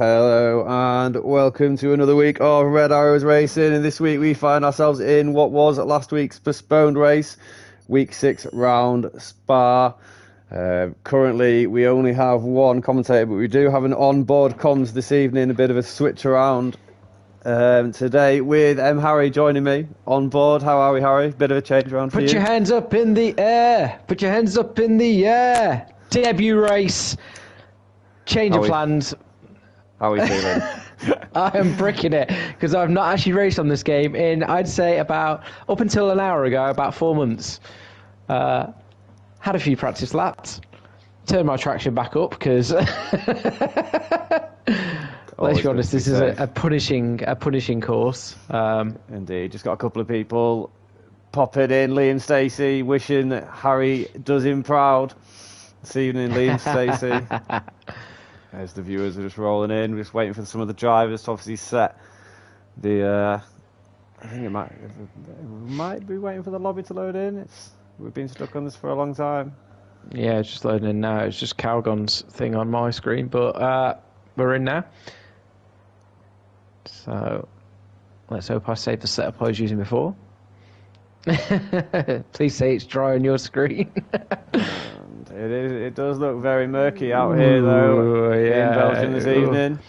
Hello and welcome to another week of Red Arrows Racing, and this week we find ourselves in what was last week's postponed race, week 6 round Spa. Currently we only have one commentator, but we do have an on-board comms this evening, a bit of a switch around today with Harry joining me on board. How are we, Harry? Bit of a change around for you. Put your hands up in the air. Put your hands up in the air. Debut race. Change of plans. How are we feeling? I am bricking it because I've not actually raced on this game in, I'd say, up until an hour ago, about 4 months. Had a few practice laps. Turned my traction back up because, let's be honest, this is a punishing course. Indeed, just got a couple of people popping in. Liam Stacey wishing that Harry does him proud this evening. Liam Stacey. As the viewers are just rolling in, we're just waiting for some of the drivers to obviously set the. I think it might be waiting for the lobby to load in. We've been stuck on this for a long time. Yeah, it's just loading in now. It's just Calgon's thing on my screen, but we're in now. So let's hope I saved the setup I was using before. Please say it's dry on your screen. It does look very murky out here, though, in Belgium this evening.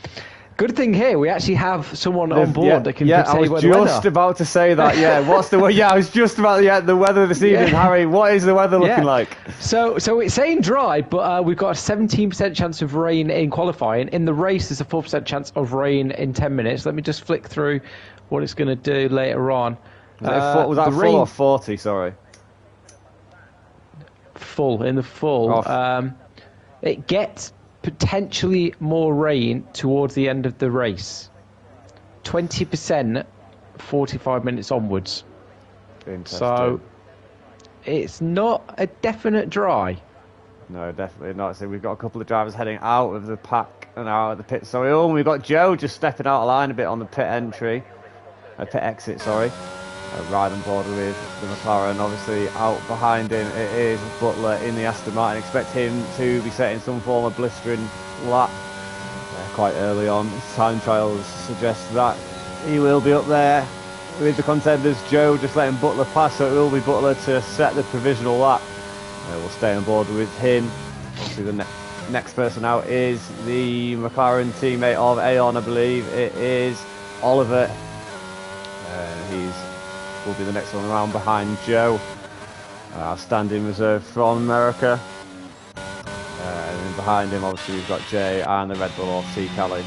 Good thing here, we actually have someone on board that can say I was just about to say that, What's the weather? Yeah, I was just about the weather this evening, Harry. What is the weather looking like? So it's saying dry, but we've got a 17% chance of rain in qualifying. In the race, there's a 4% chance of rain in 10 minutes. Let me just flick through what it's going to do later on. Was that full or 40, sorry? Full, in the full. It gets potentially more rain towards the end of the race. 20%, 45 minutes onwards. So it's not a definite dry. No, definitely not. So we've got a couple of drivers heading out of the pack and out of the pit. So we've got Joe just stepping out of line a bit on the pit exit, sorry. Ride on board with the McLaren. Obviously out behind him it is Butler in the Aston Martin. Expect him to be setting some form of blistering lap quite early on. Time trials suggest that he will be up there with the contenders. Joe just letting Butler pass, so it will be Butler to set the provisional lap. We'll stay on board with him. Obviously the next person out is the McLaren teammate of Aon, I believe. It is Oliver. Will be the next one around behind Joe, our standing reserve from America. And then behind him, obviously, we've got Jay and the Red Bull off T. Kelly.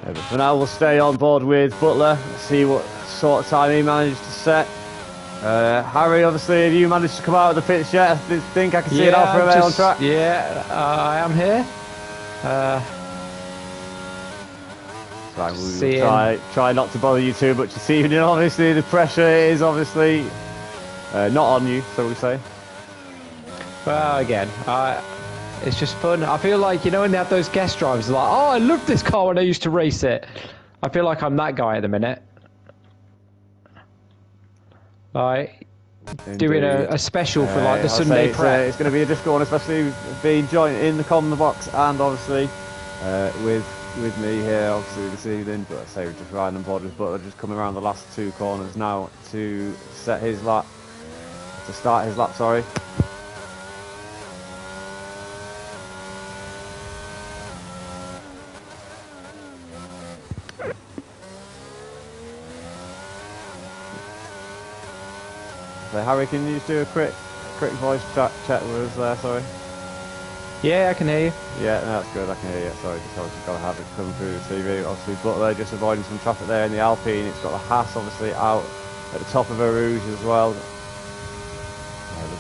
But for now, we'll stay on board with Butler, see what sort of time he managed to set. Harry, obviously, have you managed to come out of the pits yet? I think I can see it out from on track. Yeah, I am here. Right, we'll try not to bother you too much this evening. Obviously, the pressure is obviously not on you, so we say. Well, again, it's just fun. I feel like, when they have those guest drivers, like, oh, I loved this car when I used to race it. I feel like I'm that guy at the minute. Like, doing a special for like the Sunday prep. It's going to be a difficult one, especially being joined in the common box and obviously with me here obviously this evening. But I say we're just riding on board with Butler, just coming around the last two corners now to start his lap, sorry. So Harry, can you just do a quick voice chat with us there, sorry? Yeah, I can hear you. Yeah, no, that's good, I can hear you. Sorry, just obviously got to have it coming through the TV. Obviously, Butler just avoiding some traffic there in the Alpine. It's got the Haas obviously out at the top of a Rouge as well. The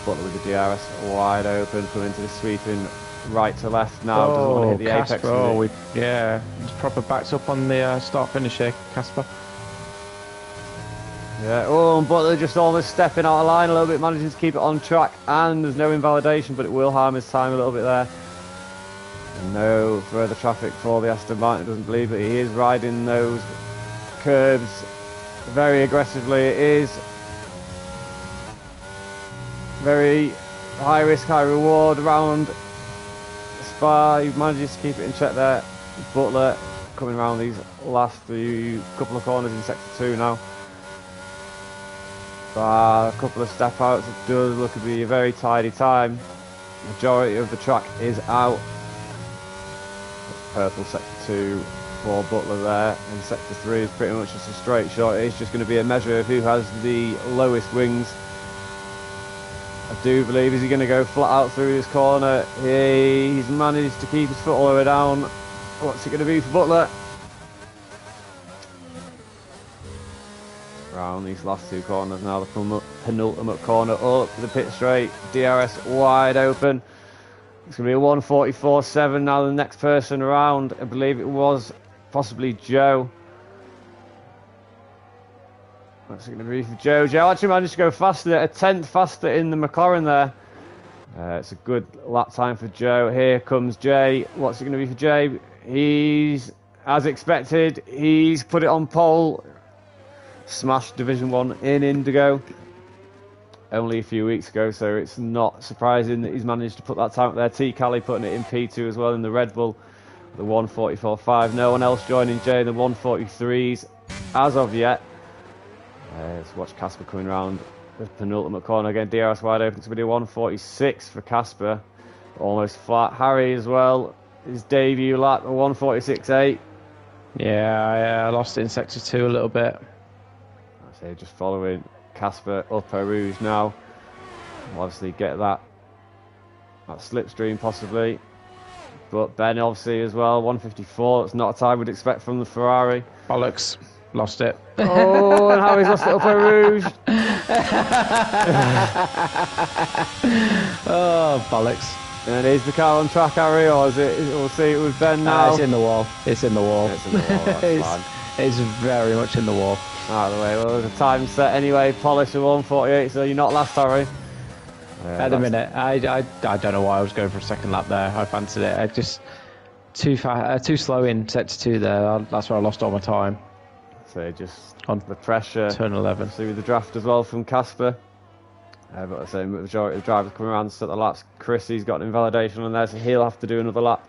Butler with the DRS wide open, coming to the sweeping right to left now. Doesn't want to hit the apex. It's proper backs up on the start finish here, Casper. Yeah, and Butler just almost stepping out of line a little bit, managing to keep it on track, and there's no invalidation, but it will harm his time a little bit there. And no further traffic for the Aston Martin, doesn't believe, but he is riding those curbs very aggressively. It is very high risk, high reward around Spa. He manages to keep it in check there. Butler coming around these last couple of corners in sector 2 now. A couple of step outs. It does look to be a very tidy time. Majority of the track is out. Purple sector 2 for Butler there, and sector 3 is pretty much just a straight shot. It's just going to be a measure of who has the lowest wings. I do believe, is he going to go flat out through this corner? He's managed to keep his foot all the way down. What's it going to be for Butler? Round these last 2 corners now, the penultimate corner up the pit straight. DRS wide open. It's going to be a 1:44.7 now. The next person around, I believe it was possibly Joe. What's it going to be for Joe? Joe actually managed to go faster, a 10th faster in the McLaren there. It's a good lap time for Joe. Here comes Jay. What's it going to be for Jay? He's, as expected, he's put it on pole. Smashed Division 1 in Indigo only a few weeks ago, so it's not surprising that he's managed to put that time up there. T. Cali putting it in P2 as well in the Red Bull, the 1:44.5. No one else joining Jay in the 1:43s as of yet. Let's watch Casper coming round the penultimate corner again. DRS wide open. It's going to be a 1:46 for Casper, almost flat. Harry as well, his debut lap, a 1:46.8. Yeah, I lost it in sector 2 a little bit. So just following Casper up Eau Rouge now. We'll obviously get that slipstream possibly. But Ben obviously as well, 1:54. That's not a time we'd expect from the Ferrari. Bollocks. Lost it. Oh, and how he's lost it up Eau Rouge. Oh, bollocks. And is the car on track, Harry, or is it? We'll see it with Ben now. It's in the wall. It's in the wall. It's in the wall, that's fine. It's very much in the wall. Out of the way. Well, there's a time set anyway. Polish of 1:48, so you're not last, Harry. At the minute, I don't know why I was going for a second lap there. I fancied it. I just too slow in sector 2 there. That's where I lost all my time. So just on the pressure. Turn 11. See with the draft as well from Casper. But I say the majority of the drivers coming around to set the laps. Chrissy's got an invalidation on there, so he'll have to do another lap.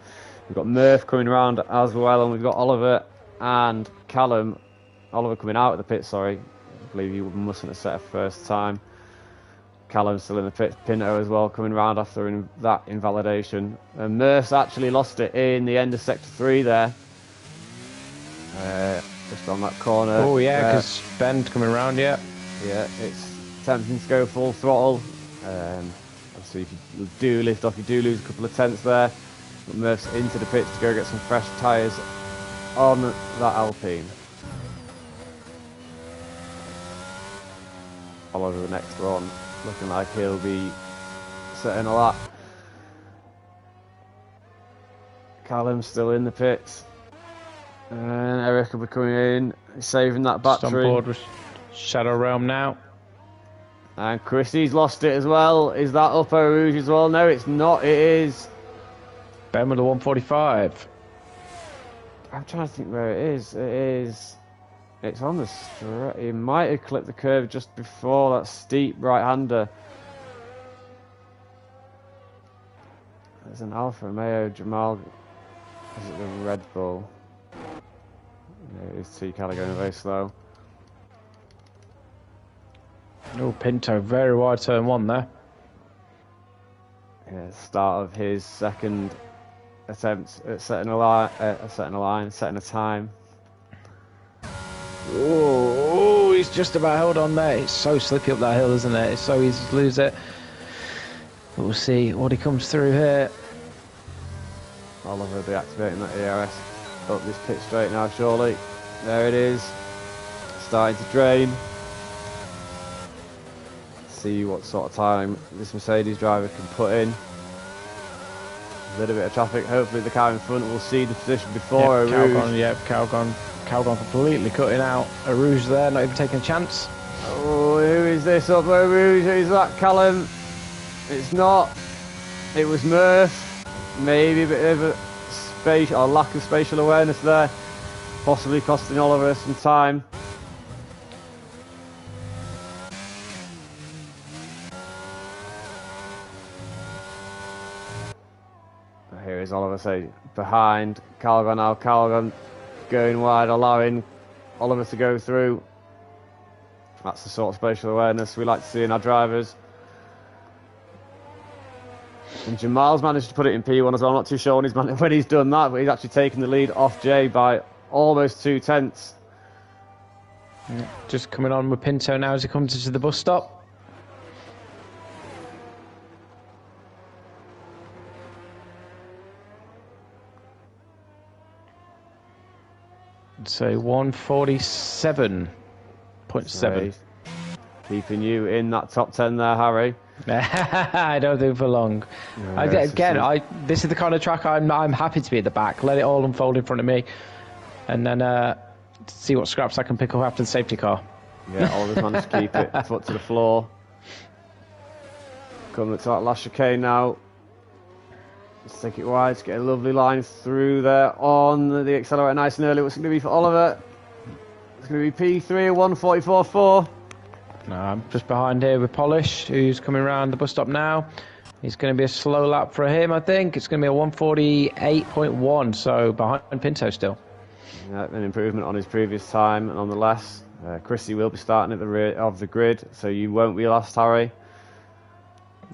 We've got Murph coming around as well, and we've got Oliver and Callum. Oliver coming out of the pit, sorry. I believe he mustn't have set a first time. Callum's still in the pit. Pinto as well coming around after that invalidation. And Murph's actually lost it in the end of sector 3 there. Just on that corner. Oh yeah, because Ben's coming around, yeah. Yeah, it's tempting to go full throttle. Obviously if you do lift off, you do lose a couple of tenths there. But Murph's into the pits to go get some fresh tyres on that Alpine. Follow the next one, looking like he'll be setting a lap. Callum's still in the pits. And Eric will be coming in, saving that battery. Just on board with Shadow Realm now. And Chrissy's lost it as well. Is that up Eau Rouge as well? No, it's not. It is. Ben with the 1:45. I'm trying to think where it is. It is. It's on the straight. He might have clipped the curve just before that steep right-hander. There's an Alfa Romeo Jamal. Is it the Red Bull? Yeah, it's T. Cali going very slow. Oh, Pinto, very wide turn 1 there. Yeah, start of his second attempt at setting a time. Oh, he's just about held on there. It's so slippy up that hill, isn't it? It's so easy to lose it. But we'll see what he comes through here. Oliver deactivating that ERS up this pit straight now, surely. There it is. Starting to drain. See what sort of time this Mercedes driver can put in. A little bit of traffic. Hopefully the car in front will see the position before Eau Rouge. Calgon completely cutting out Eau Rouge there, not even taking a chance. Oh, who is this up Eau Rouge? Who's that? Callum? It's not. It was Murph. Maybe a bit of a lack of spatial awareness there. Possibly costing Oliver some time. Here is Oliver, say, behind Calgon now. Calgon going wide, allowing Oliver to go through. That's the sort of spatial awareness we like to see in our drivers. And Jamal's managed to put it in P1 as well. I'm not too sure when he's done that, but he's actually taken the lead off Jay by almost 2/10. Just coming on with Pinto now as he comes into the bus stop. I'd say 147.7. Keeping you in that top 10 there, Harry. I don't think for long. This is the kind of track I'm happy to be at the back. Let it all unfold in front of me, and then see what scraps I can pick up after the safety car. Yeah, Oliver's managed to keep it foot to the floor. Coming up to that last chicane now. Let's take it wide. Let's get a lovely line through there on the accelerator nice and early. What's it going to be for Oliver? It's going to be P3 at 1:44.4. No, I'm just behind here with Polish, who's coming around the bus stop now. It's going to be a slow lap for him, I think. It's going to be a 1:48.1, so behind Pinto still. Yeah, an improvement on his previous time, nonetheless. Chrissy will be starting at the rear of the grid, so you won't be last, Harry.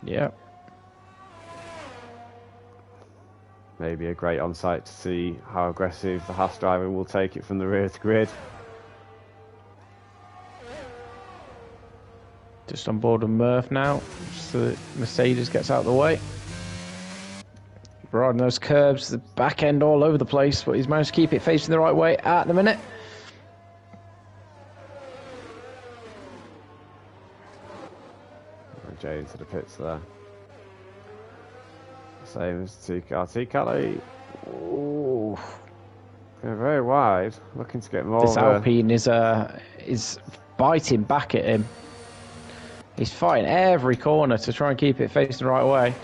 Yeah. Maybe a great on-site to see how aggressive the Haas driver will take it from the rear of the grid. Just on board with Murph now, so that Mercedes gets out of the way. Riding those curbs, the back end all over the place, but he's managed to keep it facing the right way at the minute. Jay into the pits there. Same as T-Car. T-Car, ooh, very wide, looking to get more. This Alpine is biting back at him. He's fighting every corner to try and keep it facing the right way.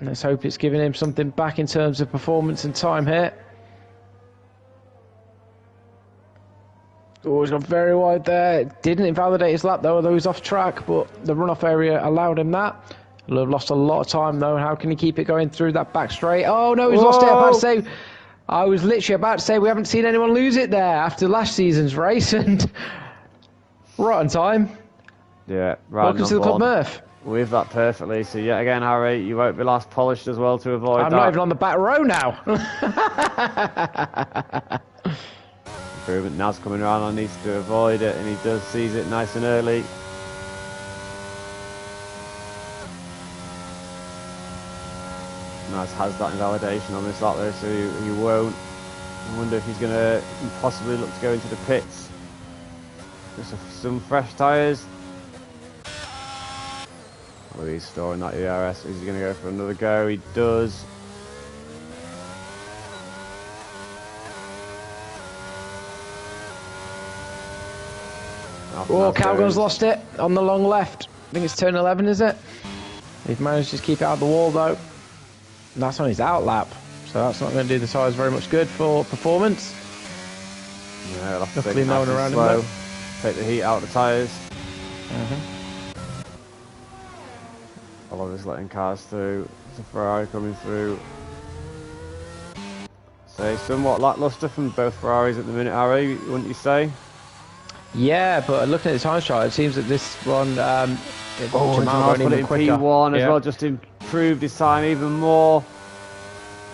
Let's hope it's giving him something back in terms of performance and time here. Oh, he's gone very wide there. Didn't invalidate his lap though, although he's off track, but the runoff area allowed him that. He'll have lost a lot of time though. How can he keep it going through that back straight? Oh no, he's lost it. I was literally about to say we haven't seen anyone lose it there after last season's race, and right on time. Yeah, right. Welcome to the club, Murph. With that perfectly. So yet again, Harry, you won't be last, polished as well to avoid that. I'm not even on the back row now. Improvement. Naz coming around and needs to avoid it, and he does seize it nice and early. Naz has that invalidation on this lap there, so he won't. I wonder if he's going to possibly look to go into the pits. Just some fresh tyres. Oh, he's storing that ERS. Is he going to go for another go? He does. Oh, Calgon's lost it on the long left. I think it's turn 11, is it? He's managed to keep it out of the wall, though. And that's on his out lap. So that's not going to do the tyres very much good for performance. Yeah, he'll have to take it nice and slow. Take the heat out of the tyres. Oliver's letting cars through. There's a Ferrari coming through. So somewhat lacklustre from both Ferraris at the minute, Harry, wouldn't you say? Yeah, but looking at the time chart, it seems that this one... Jamal put it in P1 as well, just improved his time even more.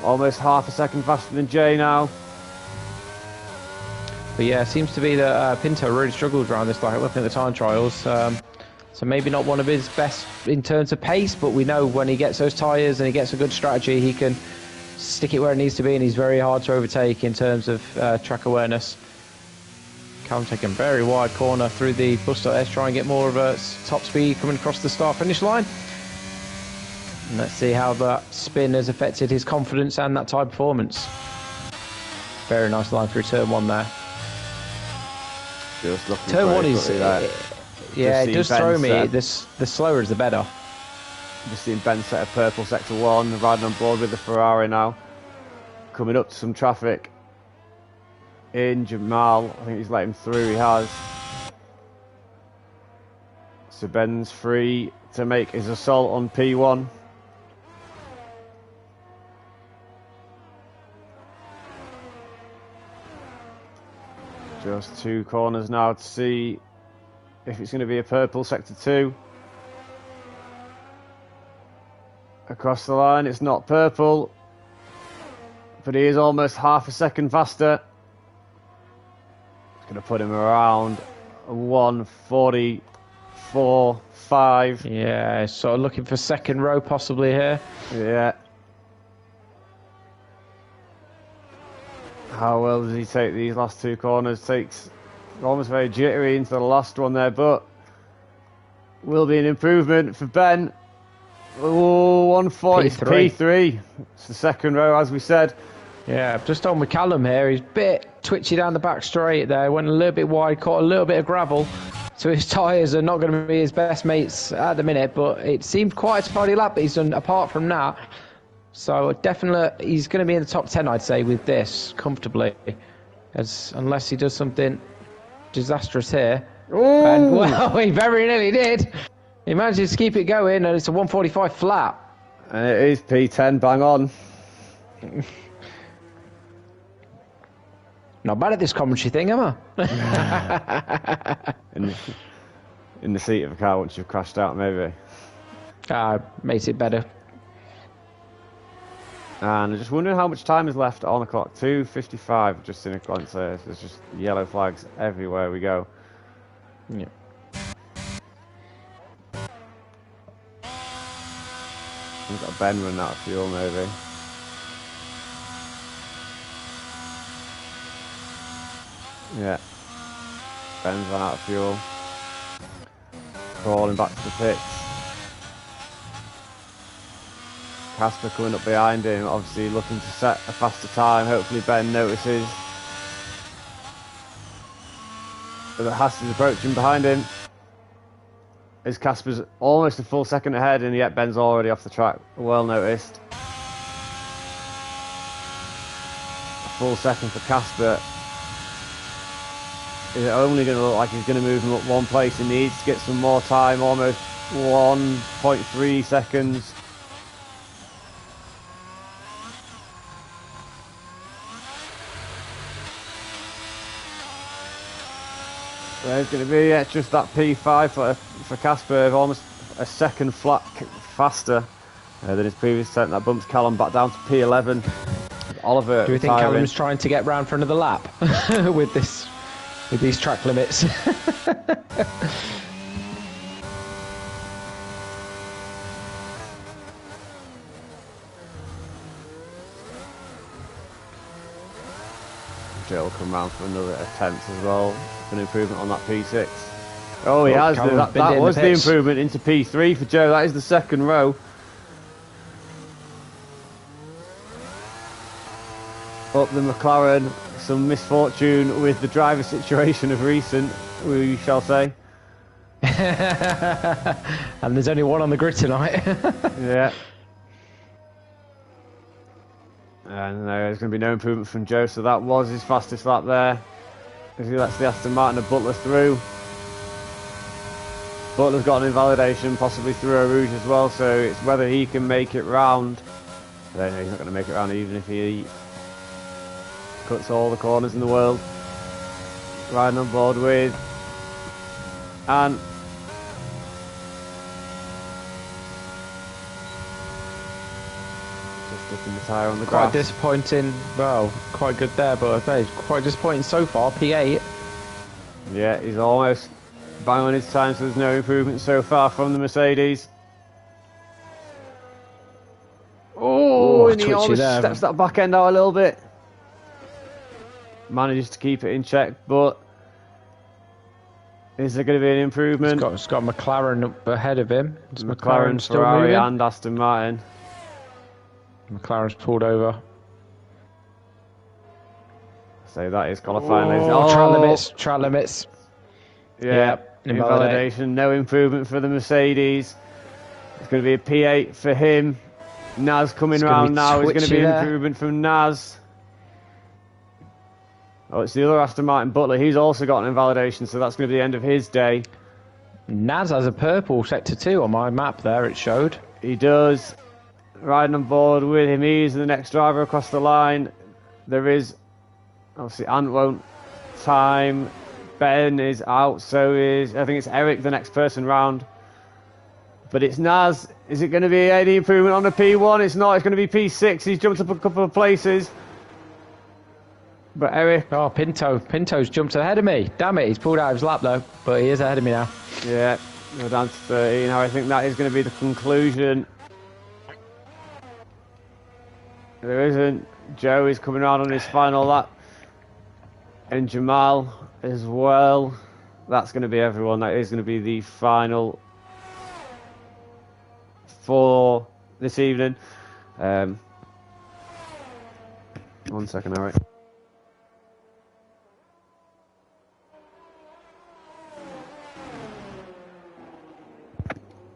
Almost half a second faster than Jay now. But yeah, it seems to be that Pinto really struggled around this, like looking at the time trials. So maybe not one of his best in terms of pace, but we know when he gets those tyres and he gets a good strategy, he can stick it where it needs to be, and he's very hard to overtake in terms of track awareness. Callum taking a very wide corner through the bus stop. Let's try and get more of a top speed coming across the start-finish line. And let's see how that spin has affected his confidence and that tyre performance. Very nice line through turn 1 there. Just looking turn 1 is... yeah, it does throw me. The slower is the better. Just seeing Ben set a purple sector 1, riding on board with the Ferrari now. Coming up to some traffic in Jamal. I think he's let him through, he has. So Ben's free to make his assault on P1. Just 2 corners now to see if it's going to be a purple sector 2. Across the line, it's not purple, but he is almost half a second faster. It's going to put him around 1:44.5. Yeah, sort of looking for second row possibly here. Yeah. How well does he take these last 2 corners? Takes almost very jittery into the last one there, but will be an improvement for Ben. Oh, 140 P3. It's the second row, as we said. Yeah, just on with Callum here. He's a bit twitchy down the back straight there. Went a little bit wide, caught a little bit of gravel. So his tyres are not going to be his best mates at the minute, but it seemed quite a tidy lap that he's done apart from that. So definitely he's going to be in the top 10, I'd say, with this comfortably, unless he does something disastrous here. Ooh. And well, he very nearly did. He manages to keep it going, and it's a 1:45 flat. And it is P10, bang on. Not bad at this commentary thing, am I? in the seat of a car once you've crashed out, maybe. Makes it better. And I'm just wondering how much time is left on the clock. 2:55, just in a glance there. There's just yellow flags everywhere we go. Yeah. We've got Ben running out of fuel, maybe. Yeah. Ben's run out of fuel. Crawling back to the pits. Casper coming up behind him, obviously looking to set a faster time. Hopefully Ben notices that Haster's approaching behind him. As Casper's almost a full second ahead, and yet Ben's already off the track. Well noticed. A full second for Casper is only going to look like he's going to move him up one place. He needs to get some more time, almost 1.3 seconds. There's going to be just that P5 for Casper, almost a second flat faster than his previous attempt. That bumps Callum back down to P11. Oliver, do you think Callum's trying to get round for another lap with these track limits? Joe will come round for another attempt as well. An improvement on that P6. Oh, he has. That was the improvement into P3 for Joe. That is the second row. Up the McLaren. Some misfortune with the driver situation of recent, we shall say. And there's only one on the grid tonight. Yeah. And there's going to be no improvement from Joe, so that was his fastest lap there. As he lets the Aston Martin of Butler through. Butler's got an invalidation, possibly through a rouge as well, so it's whether he can make it round. I don't know, he's not going to make it round even if he cuts all the corners in the world. Riding on board with and in the tyre on the grass. Quite disappointing. Well, quite good there, but I say quite disappointing so far. P8. Yeah, he's almost bang on his time, so there's no improvement so far from the Mercedes. Oh, and he almost steps that back end out a little bit. Manages to keep it in check, but is there going to be an improvement? It's got McLaren up ahead of him. Is McLaren, still Ferrari, moving? and Aston Martin. McLaren's pulled over. So that is qualifying. Track limits. Yeah, invalidation. No improvement for the Mercedes. It's going to be a P8 for him. Naz coming round now. It's going to be an improvement from Naz. Oh, it's the other Aston Martin Butler. He's also got an invalidation, so that's going to be the end of his day. Naz has a purple sector 2 on my map there, it showed. He does. Riding on board with him. He's the next driver across the line. There is, obviously, Ant won't time. Ben is out, so is, I think it's Eric, the next person round. But it's Naz. Is it going to be any improvement on the P1? It's not. It's going to be P6. He's jumped up a couple of places. But Eric... Oh, Pinto's jumped ahead of me. Damn it, he's pulled out of his lap, though. But he is ahead of me now. Yeah, we're down to 13. Now I think that is going to be the conclusion. There isn't. Joe is coming around on his final lap. And Jamal as well. That's going to be everyone. That is going to be the final for this evening. 1 second, Eric.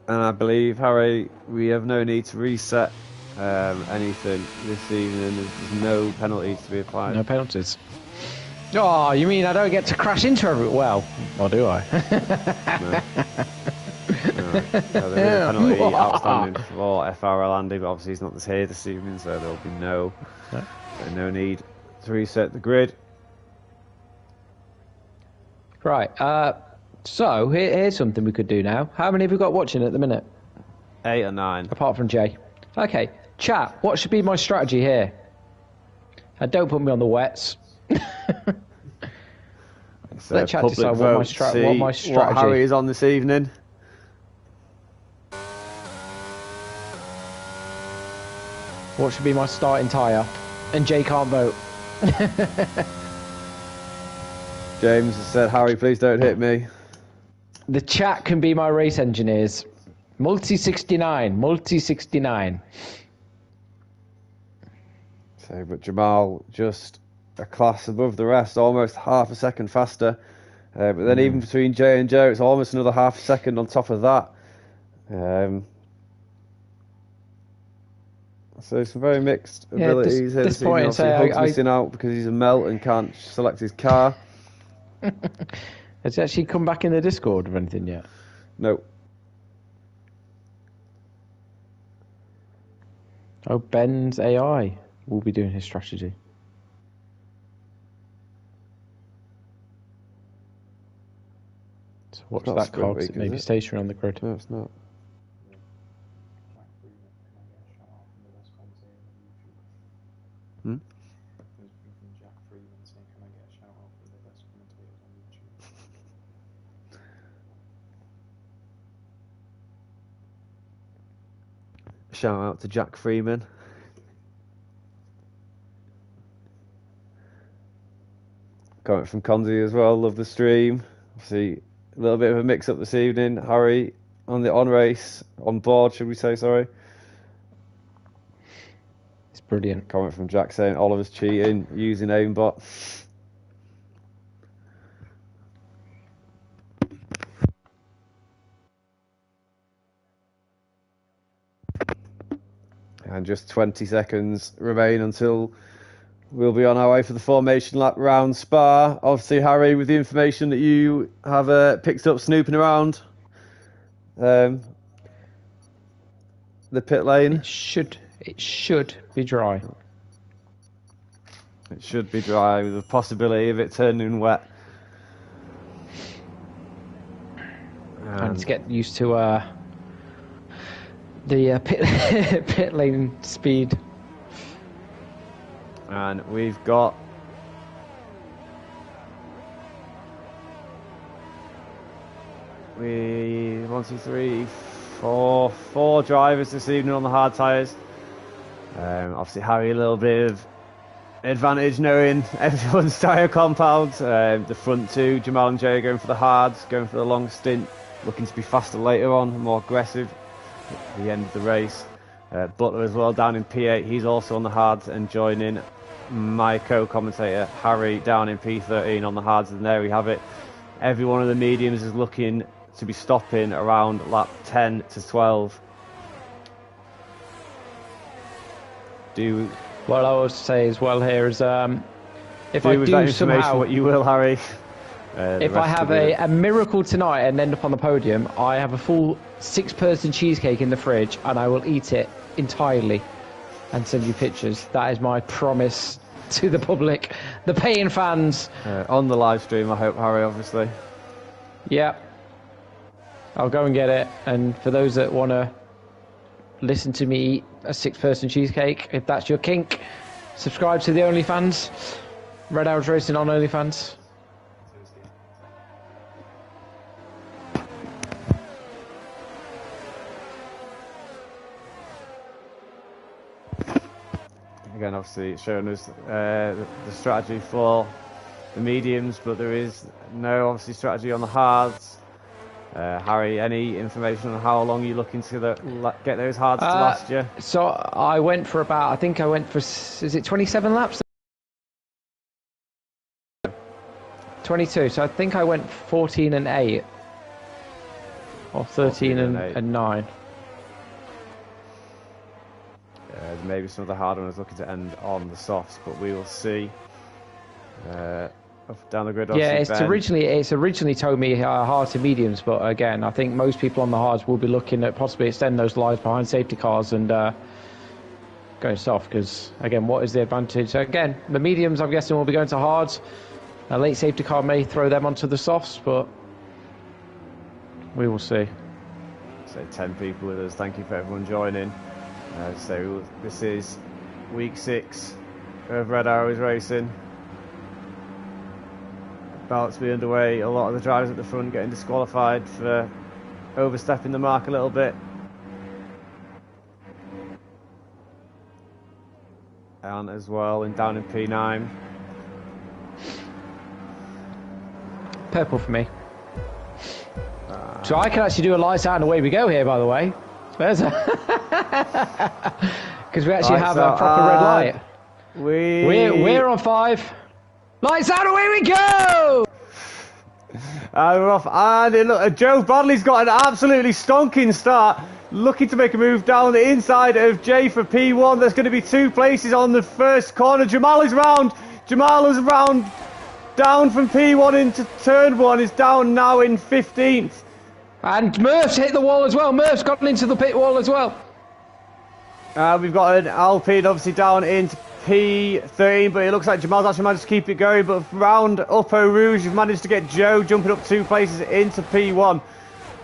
And I believe, Harry, we have no need to reset anything this evening. There's no penalties to be applied. No penalties. Oh, you mean I don't get to crash into everyone? Well, or do I? No, there is a penalty outstanding for FRL Andy, but obviously he's not here this evening, so there'll be no need to reset the grid. Right, so here's something we could do now. How many have we got watching at the minute? 8 or 9. Apart from Jay. Okay, chat, what should be my strategy here? And don't put me on the wets. Let chat decide what my strategy what Harry is on this evening. What should be my starting tyre? And Jay can't vote. James has said, Harry, please don't hit me. The chat can be my race engineers. Multi-69. So, but Jamal just a class above the rest, almost half a second faster. But then even between Jay and Joe, it's almost another half a second on top of that. So some very mixed abilities here. This point, Hug's missing out because he's a melt and can't select his car. Has it actually come back in the Discord or anything yet? No. Oh, Ben's AI will be doing his strategy. So watch that car, because it may be stationary on the grid. No, it's not. Shout out to Jack Freeman. Comment from Conzi as well, love the stream. Obviously, a little bit of a mix up this evening. Harry on the on board, should we say, sorry. It's brilliant. Comment from Jack saying Oliver's cheating using aimbot. And just 20 seconds remain until we'll be on our way for the formation lap round Spa. Obviously, Harry, with the information that you have picked up snooping around the pit lane. It should be dry. It should be dry with the possibility of it turning wet. And to get used to the pit lane speed. And we've got four drivers this evening on the hard tyres. Obviously Harry a little bit of advantage knowing everyone's tyre compound. The front two, Jamal and Jay, going for the hards, going for the long stint, looking to be faster later on, more aggressive at the end of the race. Butler as well down in P8, he's also on the hards and joining my co-commentator Harry down in P13 on the hards, and there we have it. Every one of the mediums is looking to be stopping around lap 10 to 12. What I would say as well here is if I do somehow what you will, Harry. If I have a miracle tonight and end up on the podium, I have a full 6-person cheesecake in the fridge and I will eat it entirely and send you pictures. That is my promise to the public, the paying fans. On the live stream, I hope, Harry, obviously. Yeah. I'll go and get it. And for those that want to listen to me eat a 6-person cheesecake, if that's your kink, subscribe to the OnlyFans. Red Arrows Racing on OnlyFans. Again, obviously, it's showing us the strategy for the mediums, but there is no, obviously, strategy on the hards. Harry, any information on how long you're looking to get those hards to last you? So I went for about, I think I went for, is it 27 laps? 22, so I think I went 14 and 8. Or 13 and 9. Maybe some of the hard ones looking to end on the softs, but we will see. Down the grid, yeah, it's originally told me hard to mediums, but again, I think most people on the hards will be looking at possibly extend those lines behind safety cars and going soft. Because again, what is the advantage? So again, the mediums, I'm guessing, will be going to hards. A late safety car may throw them onto the softs, but we will see. So 10 people with us. Thank you for everyone joining. So this is week 6 of Red Arrows Racing. About to be underway. A lot of the drivers at the front getting disqualified for overstepping the mark a little bit. And as well down in P9. Purple for me. So I can actually do a lights out and away we go here, by the way. There's a because we actually have a proper red light. We're on 5. Lights out, away we go! We're off, and look, Joe Bradley's got an absolutely stonking start, looking to make a move down the inside of Jay for P1. There's going to be 2 places on the first corner. Jamal is round down from P1 into turn 1, is down now in 15th. And Murph's hit the wall as well. Murph's gotten into the pit wall as well. We've got an Alpine obviously down into P13, but it looks like Jamal's actually managed to keep it going. But round up Eau Rouge, you've managed to get Joe jumping up 2 places into P1.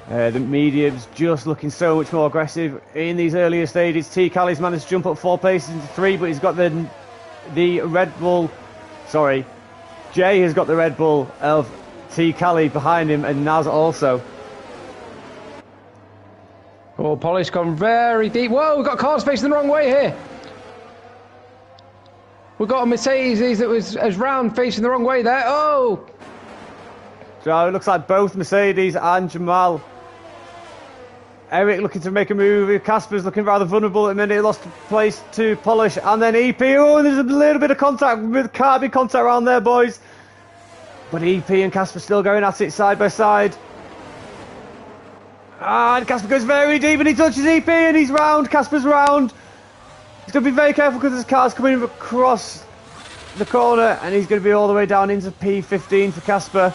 The mediums just looking so much more aggressive in these earlier stages. T. Callie's managed to jump up 4 places into 3, but he's got the Red Bull. Sorry, Jay has got the Red Bull of T. Callie behind him, and Naz also. Oh, Polish gone very deep. Whoa, we've got cars facing the wrong way here. We've got a Mercedes that was as round facing the wrong way there. Oh! So it looks like both Mercedes and Jamal. Eric looking to make a move. Casper's looking rather vulnerable at the minute. He lost place to Polish and then EP. Oh, there's a little bit of contact with carbon contact around there, boys. But EP and Casper still going at it side by side. And Casper goes very deep and he touches EP and he's round. Casper's round. He's going to be very careful because this car's coming across the corner and he's going to be all the way down into P15 for Casper.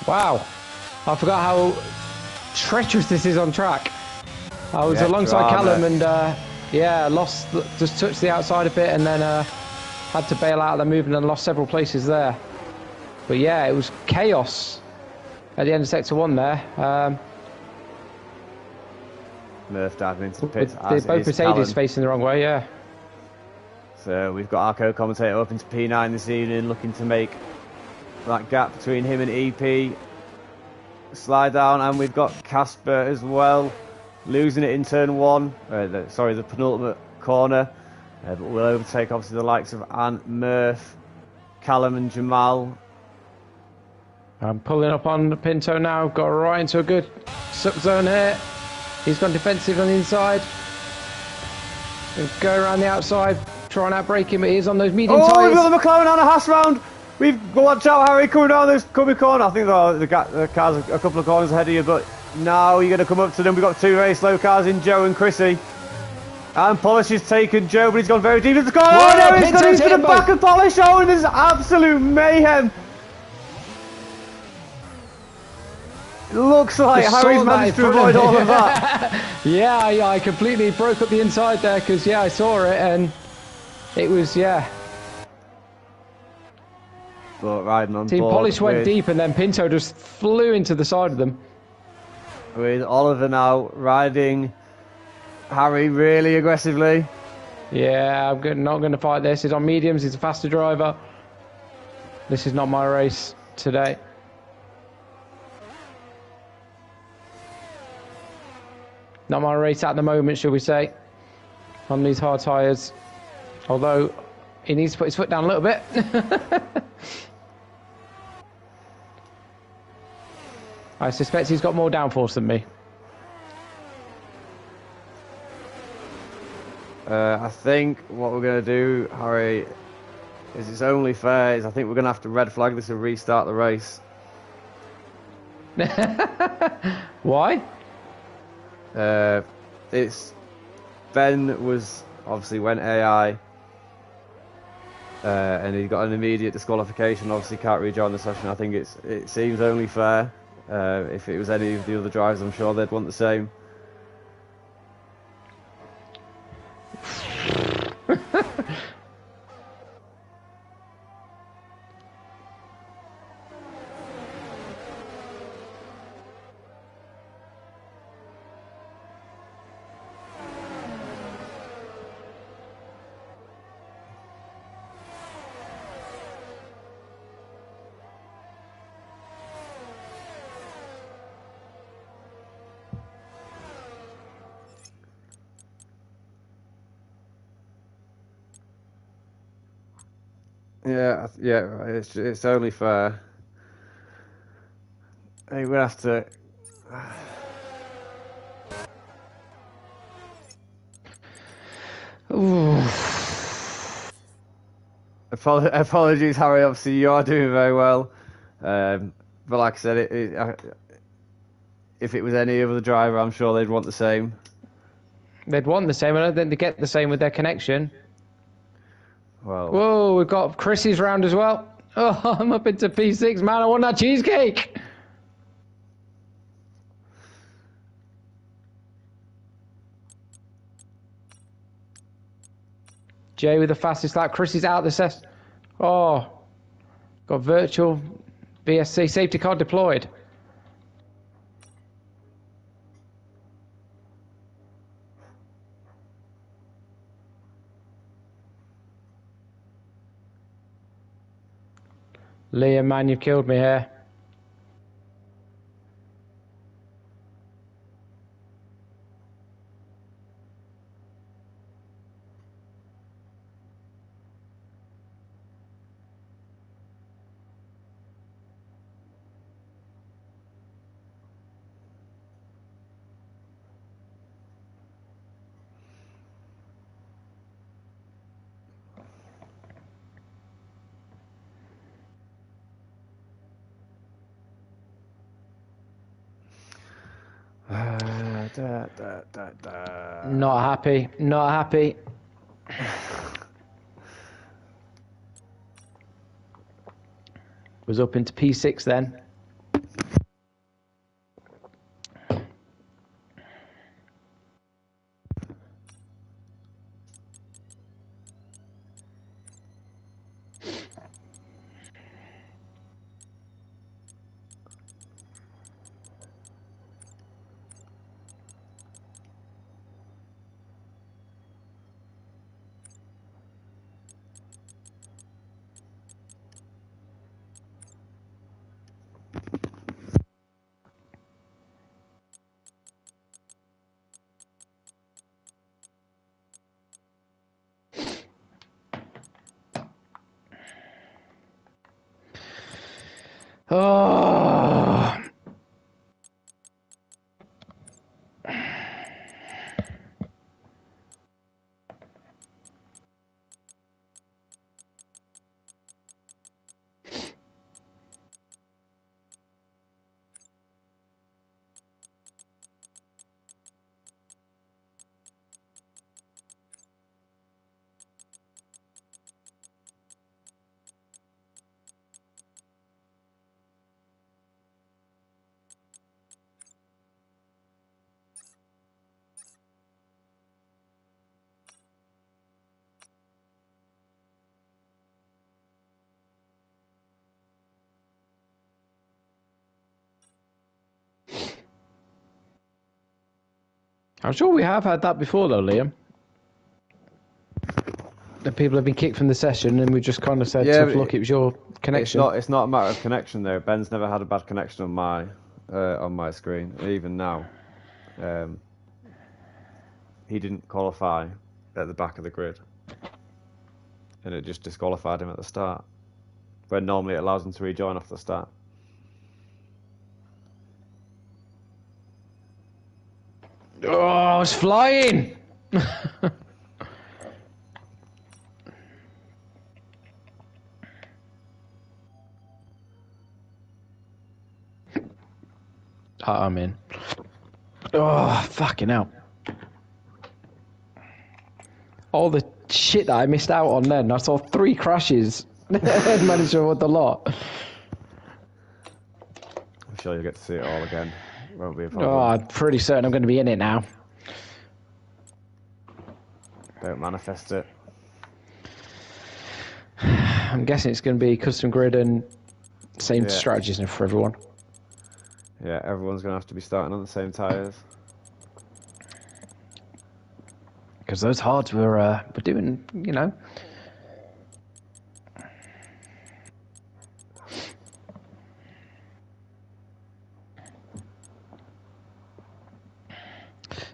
Wow. I forgot how treacherous this is on track. I was alongside Callum and lost, just touched the outside a bit and then had to bail out of the movement and lost several places there. But yeah, it was chaos at the end of sector 1 there. Murph diving into the pits. Both Mercedes Callum facing the wrong way, yeah. So we've got our co-commentator up into P9 this evening, looking to make that gap between him and EP slide down, and we've got Casper as well, losing it in turn 1. The penultimate corner. But we'll overtake obviously the likes of Ant, Murph, Callum and Jamal. I'm pulling up on the Pinto now, got right into a good suck zone here. He's gone defensive on the inside. Go around the outside, try and outbrake him, but he is on those medium tyres. We've got the McLaren on a Haas round. We've got, watch out, Harry, coming down this cubby corner. I think the car's a couple of corners ahead of you, but now you're going to come up to them. We've got 2 very slow cars in Joe and Chrissy. And Polish has taken Joe, but he's gone very deep into the corner. Oh, no, he's gone into the back of Polish. Oh, and there's absolute mayhem. It looks like Just Harry's saw that managed in to front avoid of me. all of that. Yeah, I completely broke up the inside there because, yeah, I saw it and it was, yeah. But riding on Team board Polish went deep and then Pinto just flew into the side of them. with Oliver now riding Harry really aggressively. Yeah, not going to fight this. He's on mediums. He's a faster driver. This is not my race today. Not my race at the moment, shall we say, on these hard tyres. Although, he needs to put his foot down a little bit. I suspect he's got more downforce than me. I think what we're going to do, Harry, is it's only fair is I think we're going to have to red flag this and restart the race. Why? It's Ben was obviously went AI and he got an immediate disqualification. Obviously can't rejoin the session. I think it seems only fair. If it was any of the other drivers, I'm sure they'd want the same. Yeah, it's only fair. Hey, we'll have to. Apologies, Harry. Obviously, you are doing very well, but like I said, if it was any other driver, I'm sure they'd want the same. They'd want the same. I don't think they get the same with their connection. Well, whoa, we've got Chrissy's round as well. Oh, I'm up into P6, man. I want that cheesecake. Jay with the fastest lap. Chrissy's out the set. Oh, got virtual BSC safety car deployed. Liam, man, you've killed me here. Not happy. Not happy. Was up into P6 then. I'm sure we have had that before, though, Liam. The people have been kicked from the session, and we just kind of said, tough luck, it was your connection. It's not a matter of connection, though. Ben's never had a bad connection on my screen, even now. He didn't qualify at the back of the grid, and it just disqualified him at the start, when normally it allows him to rejoin off the start. Oh, it's flying! I'm in. Oh, fucking hell. All the shit that I missed out on then. I saw 3 crashes and managed to avoid the lot. I'm sure you'll get to see it all again. Won't be a Oh, problem. I'm pretty certain I'm going to be in it now. Don't manifest it. I'm guessing it's going to be custom grid and same strategies for everyone. Yeah, everyone's going to have to be starting on the same tyres. Because those hards were doing, you know.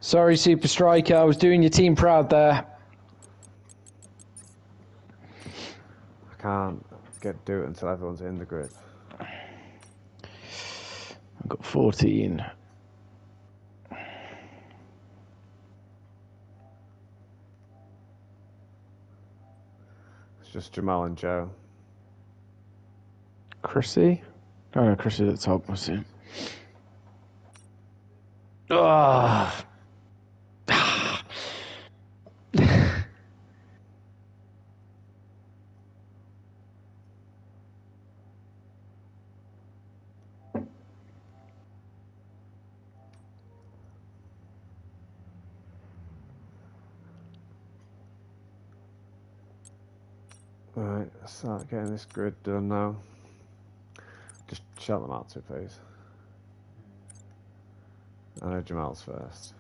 Sorry, Super Striker, I was doing your team proud there. I can't do it until everyone's in the grid. I've got 14. It's just Jamal and Joe. Chrissy? Oh no, Chrissy at the top, I see. Oh. Right, let's start getting this grid done now. Just shout them out to it, please. I know Jamal's first.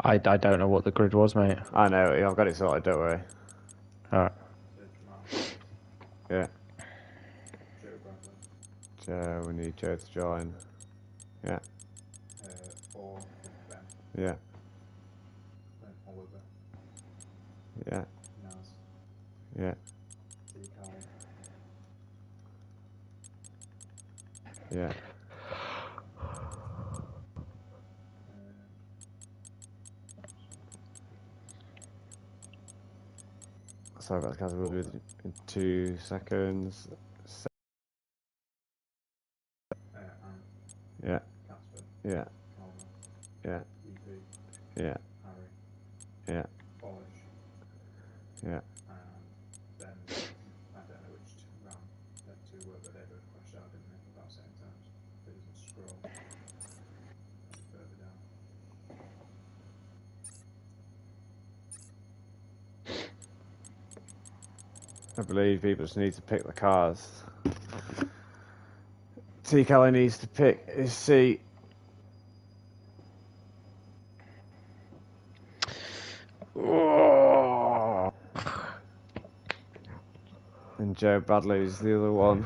I don't know what the grid was, mate. I know, I've got it sorted, don't worry. Alright. Yeah. Joe, we need Joe to join. Yeah. Yeah. Yeah. Yeah. Yeah. Sorry about the guys, we'll be with you in 2 seconds. Yeah. Yeah. Yeah. Yeah. Yeah. Yeah. I believe people just need to pick the cars. T. Kelly needs to pick his seat. Oh. And Joe Bradley's the other one.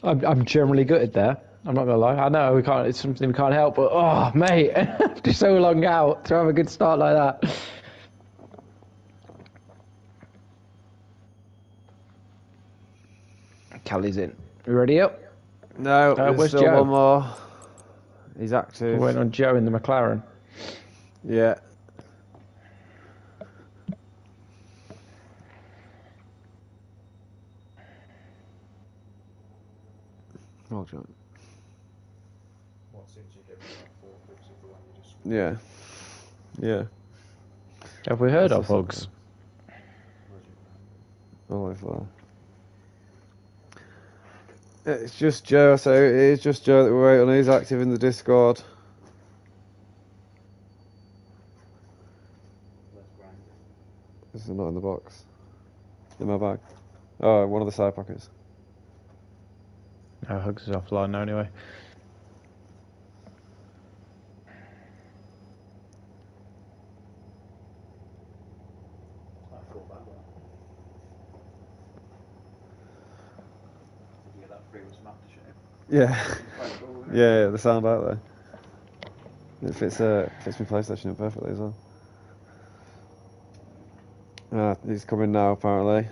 I'm generally gutted there. I'm not gonna lie. I know we can't. It's something we can't help. But oh, mate, after so long out to have a good start like that. Kelly's in. You ready up? No, there's still Joe? one more. He's active. We're waiting on Joe in the McLaren. Yeah. Well done. Yeah. Yeah. Have we heard of Hugs? Well. It's just Joe, so it is just Joe that we're waiting on. He's active in the Discord. This is not in the box. In my bag. Oh, one of the side pockets. No, Hugs is offline now anyway. Yeah. Yeah, the sound out there. It fits my PlayStation up perfectly as well. He's coming now, apparently.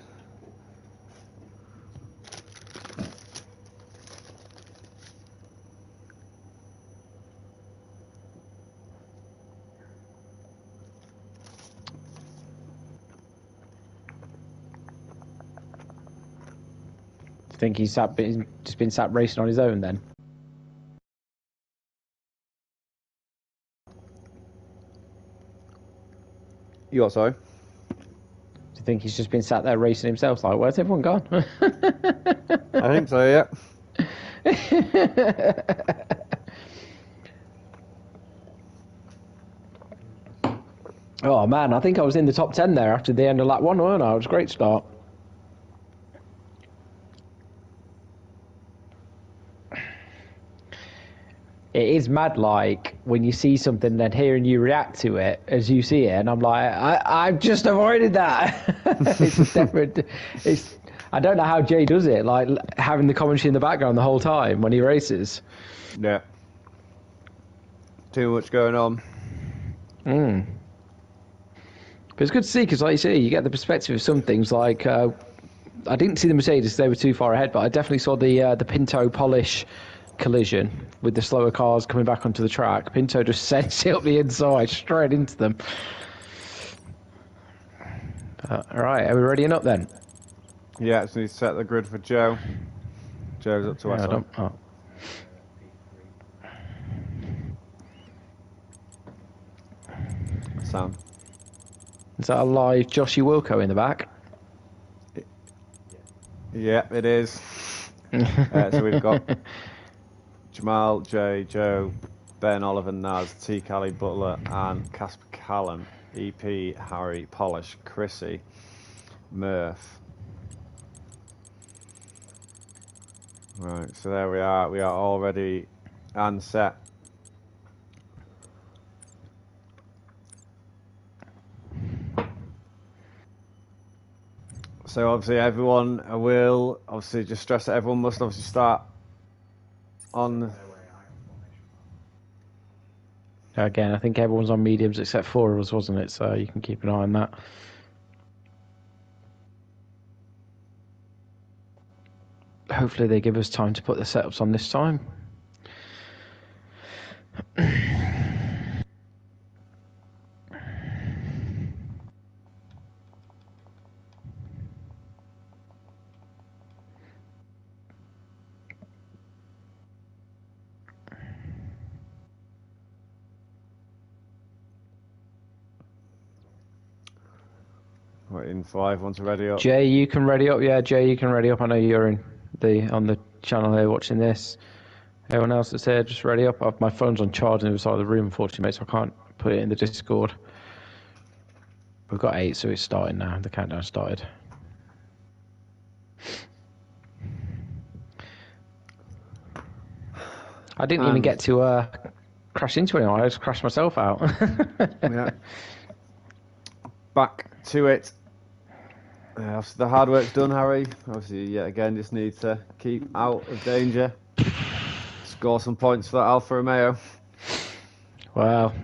Do you think he's just been sat racing on his own then? You what, sorry? Do you think he's just been sat there racing himself? Like, where's everyone gone? I think so, yeah. Oh man, I think I was in the top 10 there after the end of lap 1, weren't I? It was a great start. It is mad, like, when you see something and then hearing you react to it as you see it, and I'm like, I've just avoided that. It's a different... I don't know how Jay does it, like, having the commentary in the background the whole time when he races. Yeah. Too much going on. But it's good to see, because like you say, you get the perspective of some things, like... I didn't see the Mercedes, they were too far ahead, but I definitely saw the Pinto polish collision with the slower cars coming back onto the track. Pinto just sends it up the inside, straight into them. All right, are we readying up then? Yeah, so need to set the grid for Joe. Joe's up to us. Sound. Is that a live Joshy Wilco in the back? Yeah, it is. So we've got Jamal, Jay, Joe, Ben, Oliver, Naz, T. Cali, Butler, and Casper Callan, EP, Harry, Polish, Chrissy, Murph. Right, so there we are. We are all ready and set. So obviously everyone will obviously just stress that everyone must obviously start on. Again, I think everyone's on mediums except 4 of us, wasn't it? So you can keep an eye on that. Hopefully they give us time to put the setups on this time. Waiting for everyone to ready up. Jay, you can ready up. Yeah, Jay, you can ready up. I know you're on the channel here watching this. Everyone else that's here, just ready up. My phone's on charge on the other side of the room, unfortunately, mate, so I can't put it in the Discord. We've got 8, so it's starting now. The countdown started. I didn't even get to crash into anyone. I just crashed myself out. Yeah. Back to it. The hard work's done, Harry. Obviously, yet again, just need to keep out of danger. Score some points for that Alfa Romeo. Wow.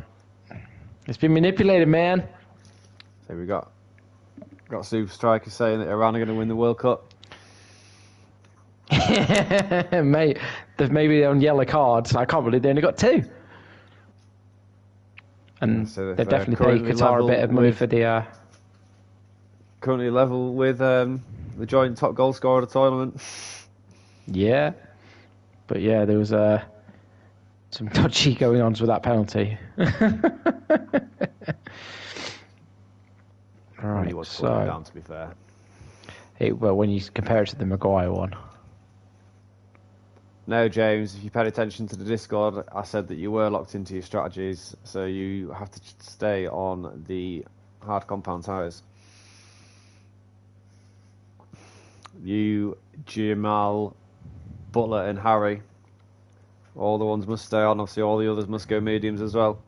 It's been manipulated, man. So we got Super Striker saying that Iran are going to win the World Cup. Mate, they've maybe on yellow cards. I can't believe they only got 2. And so they've definitely paid Qatar a bit of money for the... Currently level with the joint top goal scorer of the tournament. Yeah. But yeah, there was some dodgy going on with that penalty. Right, he was pulling it down, to be fair. Well, when you compare it to the Maguire one. No, James, if you paid attention to the Discord, I said that you were locked into your strategies, so you have to stay on the hard compound tyres. You, Jamal, Butler and Harry, all the ones must stay on. Obviously, all the others must go mediums as well.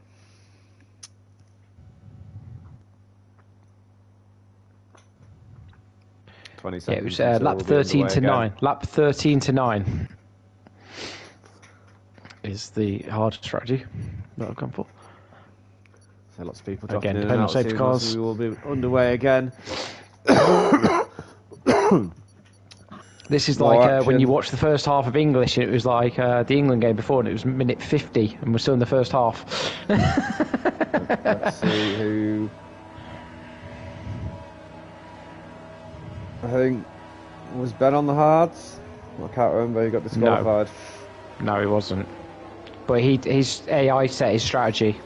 Yeah, it was lap 13 to 9. Lap 13 to 9. is the hard strategy that I've gone for. So lots of people dropping Again, in and out. safety cars. We will be underway again. This is like when you watch the first half of English, it was like the England game before, and it was minute 50, and we're still in the first half. Let's see who. I think was Ben on the hards. I can't remember. He got disqualified. No, he wasn't. But his AI set his strategy.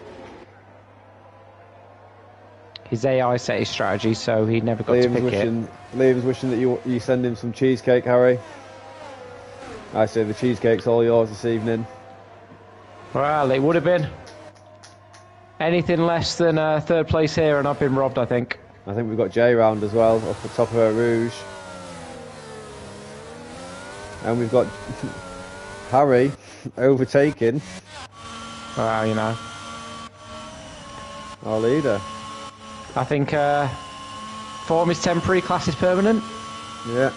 His AI set his strategy, so he never got to pick it. Liam's wishing that you send him some cheesecake, Harry. I say the cheesecake's all yours this evening. Well, it would have been. Anything less than third place here, and I've been robbed, I think. I think we've got Jay round as well, off the top of her rouge. And we've got Harry overtaking. Well, you know. Our leader. I think form is temporary, class is permanent. Yeah.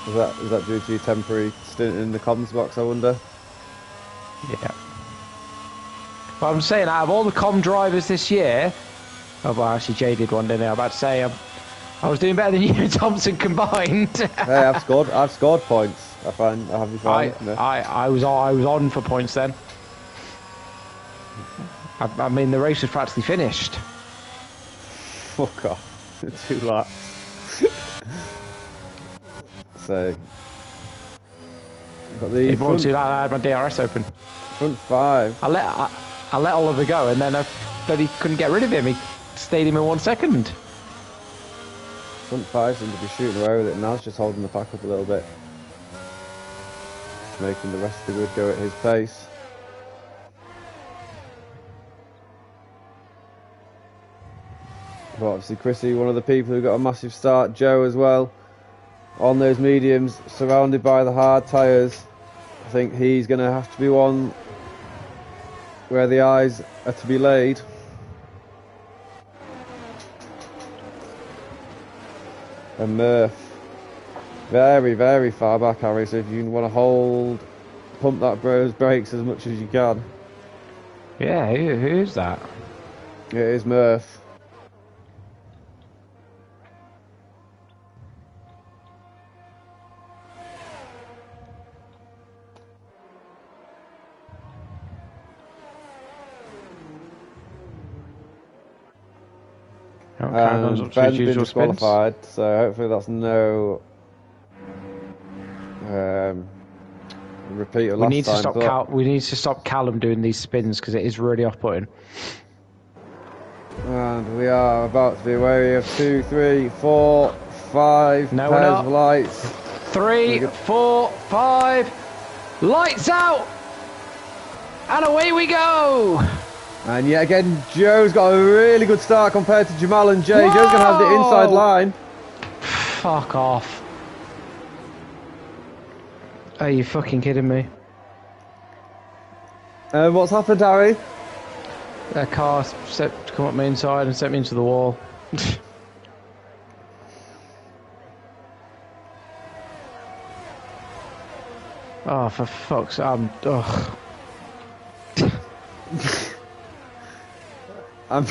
Is that due to your temporary stint in the comms box, I wonder? Yeah. But I'm saying, out of all the comm drivers this year, oh, well, actually, Jay did one, didn't he? I was about to say, I was doing better than you and Thompson combined. Hey, I've scored points. I have you fine. I was on for points then. I mean, the race was practically finished. Fuck off. 2 laps. So, got the if you want to, I had my DRS open. Front 5. I let Oliver go, and then but he couldn't get rid of him. He stayed him in 1 second. Front 5 seemed to be shooting away with it, and now it's just holding the pack up a little bit. Just making the rest of the grid go at his pace. But obviously Chrissy, one of the people who got a massive start, Joe as well, on those mediums, surrounded by the hard tyres. I think he's going to have to be one where the eyes are to be laid. And Murph, very, very far back, Harry, so if you want to pump that bro's brakes as much as you can. Yeah, who's that? It is Murph. And Ben's been disqualified, so hopefully that's no repeat of last time. We need to stop Callum doing these spins because it is really off-putting. And we are about to be away of 2, 3, 4, 5 pairs of lights. 3, 4, 5. Lights out! And away we go! And yet again, Joe's got a really good start compared to Jamal and Jay. Whoa! Joe's going to have the inside line. Fuck off. Are you fucking kidding me? What's happened, Harry? A car set to come up my inside and set me into the wall. Oh, for fuck's sake. I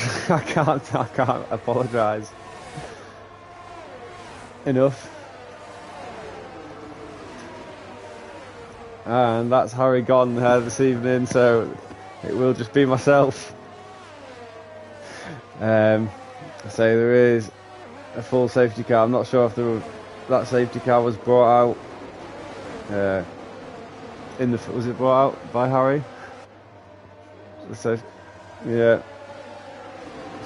can't apologise enough. And that's Harry gone this evening, so it will just be myself. I say there is a full safety car. I'm not sure if that safety car was brought out. Was it brought out by Harry? Yeah.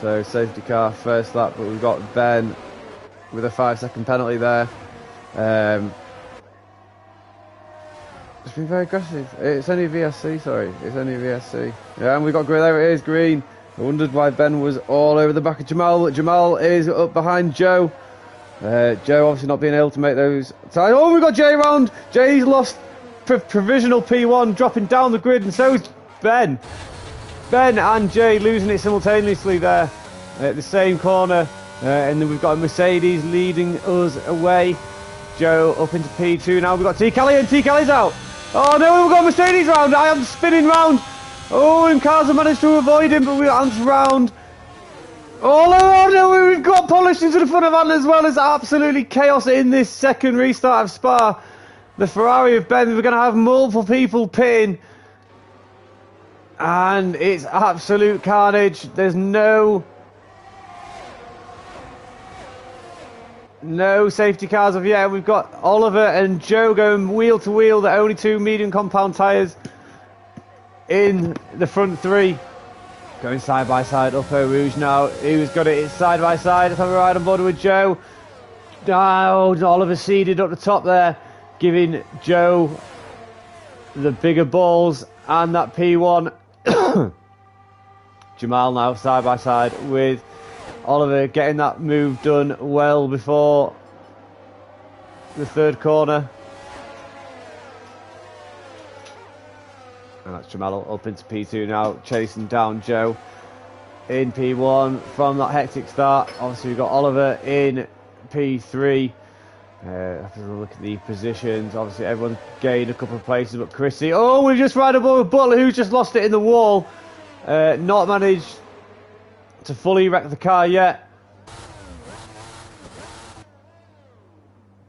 So safety car first lap, but we've got Ben with a 5-second penalty there. It's been very aggressive. It's only VSC, sorry. It's only VSC. Yeah, and we've got green. There it is, green. I wondered why Ben was all over the back of Jamal, but Jamal is up behind Joe. Joe obviously not being able to make those times. Oh, we've got Jay round. Jay's lost provisional P1, dropping down the grid, and so is Ben. Ben and Jay losing it simultaneously there at the same corner. And then we've got a Mercedes leading us away. Joe up into P2 now. We've got T. Kelly, and T. Kelly's out. Oh no, we've got Mercedes round. I am spinning round. Oh, and cars have managed to avoid him, but we're round. Oh no, we've got Polish into the front of Anna as well. As absolutely chaos in this second restart of Spa. The Ferrari of Ben, we're going to have multiple people pitting. And it's absolute carnage. There's no safety cars of yet. We've got Oliver and Joe going wheel to wheel, the only two medium compound tyres in the front three. Going side by side up Eau Rouge now. Who's got it side by side? Let's have a ride on board with Joe. Oh, Oliver seeded up the top there, giving Joe the bigger balls and that P1. Jamal now side by side with Oliver, getting that move done well before the third corner. And that's Jamal up into P2 now, chasing down Joe in P1 from that hectic start. Obviously we've got Oliver in P3. After a look at the positions, obviously everyone's gained a couple of places, but Chrissy, oh, we've just ride aboard with Butler, who's just lost it in the wall. Not managed to fully wreck the car yet.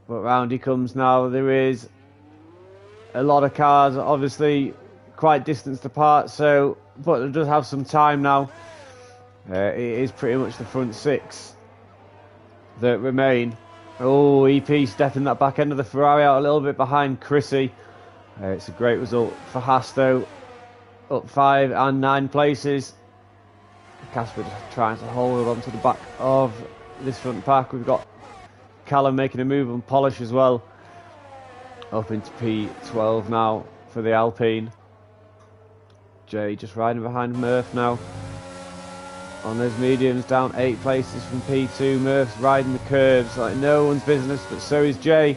But round he comes now. There is a lot of cars, obviously quite distanced apart, so Butler does have some time now. It is pretty much the front six that remain. Oh, EP stepping that back end of the Ferrari out a little bit behind Chrissy. It's a great result for Haas though. Up 5 and 9 places. Casper trying to hold on to the back of this front pack. We've got Callum making a move on Polish as well. Up into P12 now for the Alpine. Jay just riding behind Murph now. On those mediums, down 8 places from P2. Murph's riding the curves like no one's business, but so is Jay.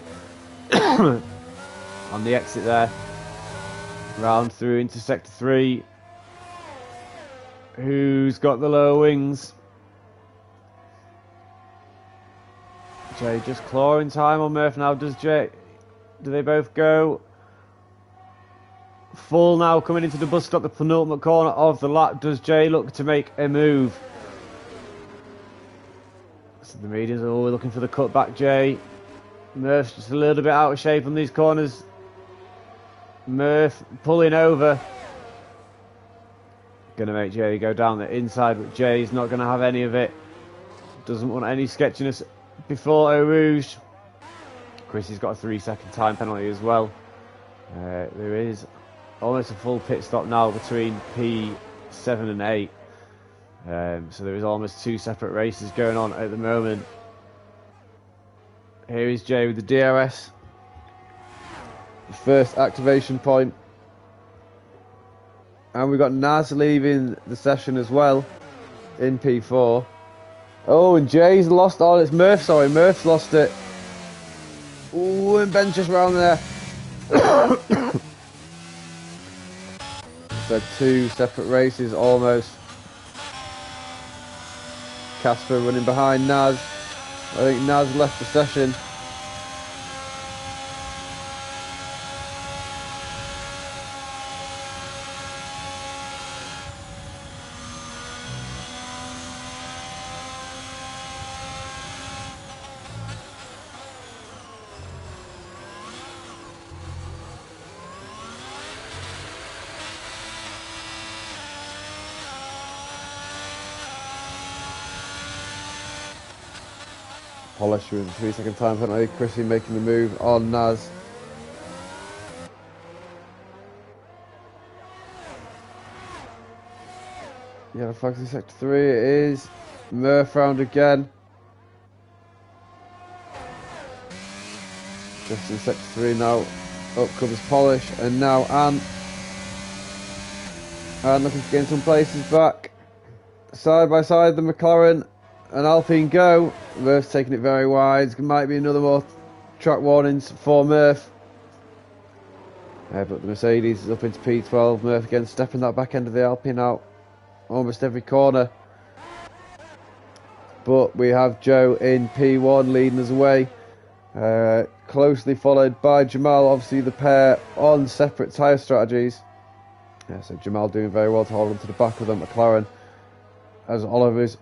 On the exit there. Round through into Sector 3. Who's got the lower wings? Jay just clawing time on Murph now. Does Jay... Do they both go? Full now coming into the bus stop, the penultimate corner of the lap. Does Jay look to make a move? So the medians are all looking for the cutback, Jay. Murph's just a little bit out of shape on these corners. Murph pulling over. Going to make Jay go down the inside, but Jay's not going to have any of it. Doesn't want any sketchiness before Eau Rouge. Chrissy's got a 3-second time penalty as well. There is almost a full pit stop now between P7 and 8. So there is almost 2 separate races going on at the moment. Here is Jay with the DRS. First activation point. And we've got Naz leaving the session as well in P4. Oh, and Jay's lost. Oh, it's Murph, sorry. Murph's lost it. Oh, and Ben's just round there. So 2 separate races almost. Casper running behind Naz. I think Naz left the session. Polish with a 3-second time penalty. Chrissy making the move on Naz. Yeah, flags in Sector 3 it is. Murph round again. Just in Sector 3 now. Up comes Polish and now Anne. Anne looking to gain some places back. Side by side the McLaren and Alpine go. Murph's taking it very wide. Might be another more track warnings for Murph. But the Mercedes is up into P12. Murph again stepping that back end of the Alpine out almost every corner. But we have Joe in P1 leading us away. closely followed by Jamal. Obviously the pair on separate tyre strategies. Yeah, so Jamal doing very well to hold on to the back of the McLaren, as Oliver's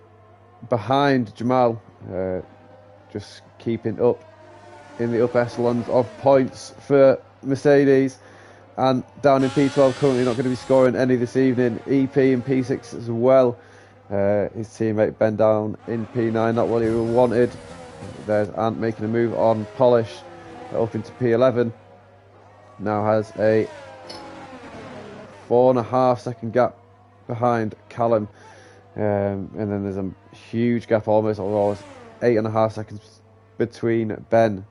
behind Jamal, just keeping up in the upper echelons of points for Mercedes. And down in P12, currently not going to be scoring any this evening. EP in P6 as well. His teammate Ben down in P9, not what he wanted. There's Ant making a move on Polish up into P11. Now has a 4.5 second gap behind Callum. And then there's a huge gap, almost 8.5 seconds between Ben.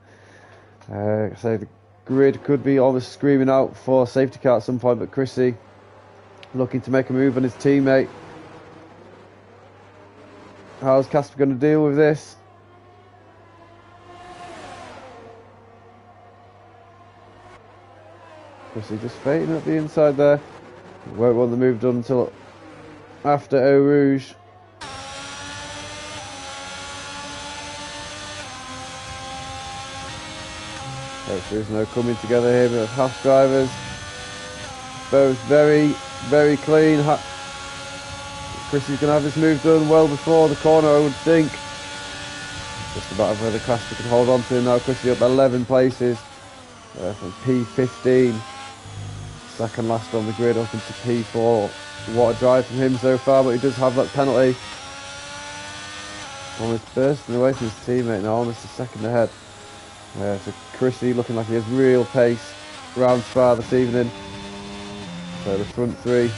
So the grid could be almost screaming out for safety car at some point, but Chrissy looking to make a move on his teammate. How's Casper going to deal with this? Chrissy just fading at the inside there. Won't want the move done until after Eau Rouge. There's no coming together here, but Haas drivers both very, very clean. Chrissy's going to have this move done well before the corner, I would think. Just about whether Casper can hold on to him now. Chrissy up 11 places from P15. Second last on the grid up into P4. What a drive from him so far, but he does have that penalty. Almost bursting away from his teammate now, almost a second ahead. So Chrissy looking like he has real pace round Spa this evening. So the front three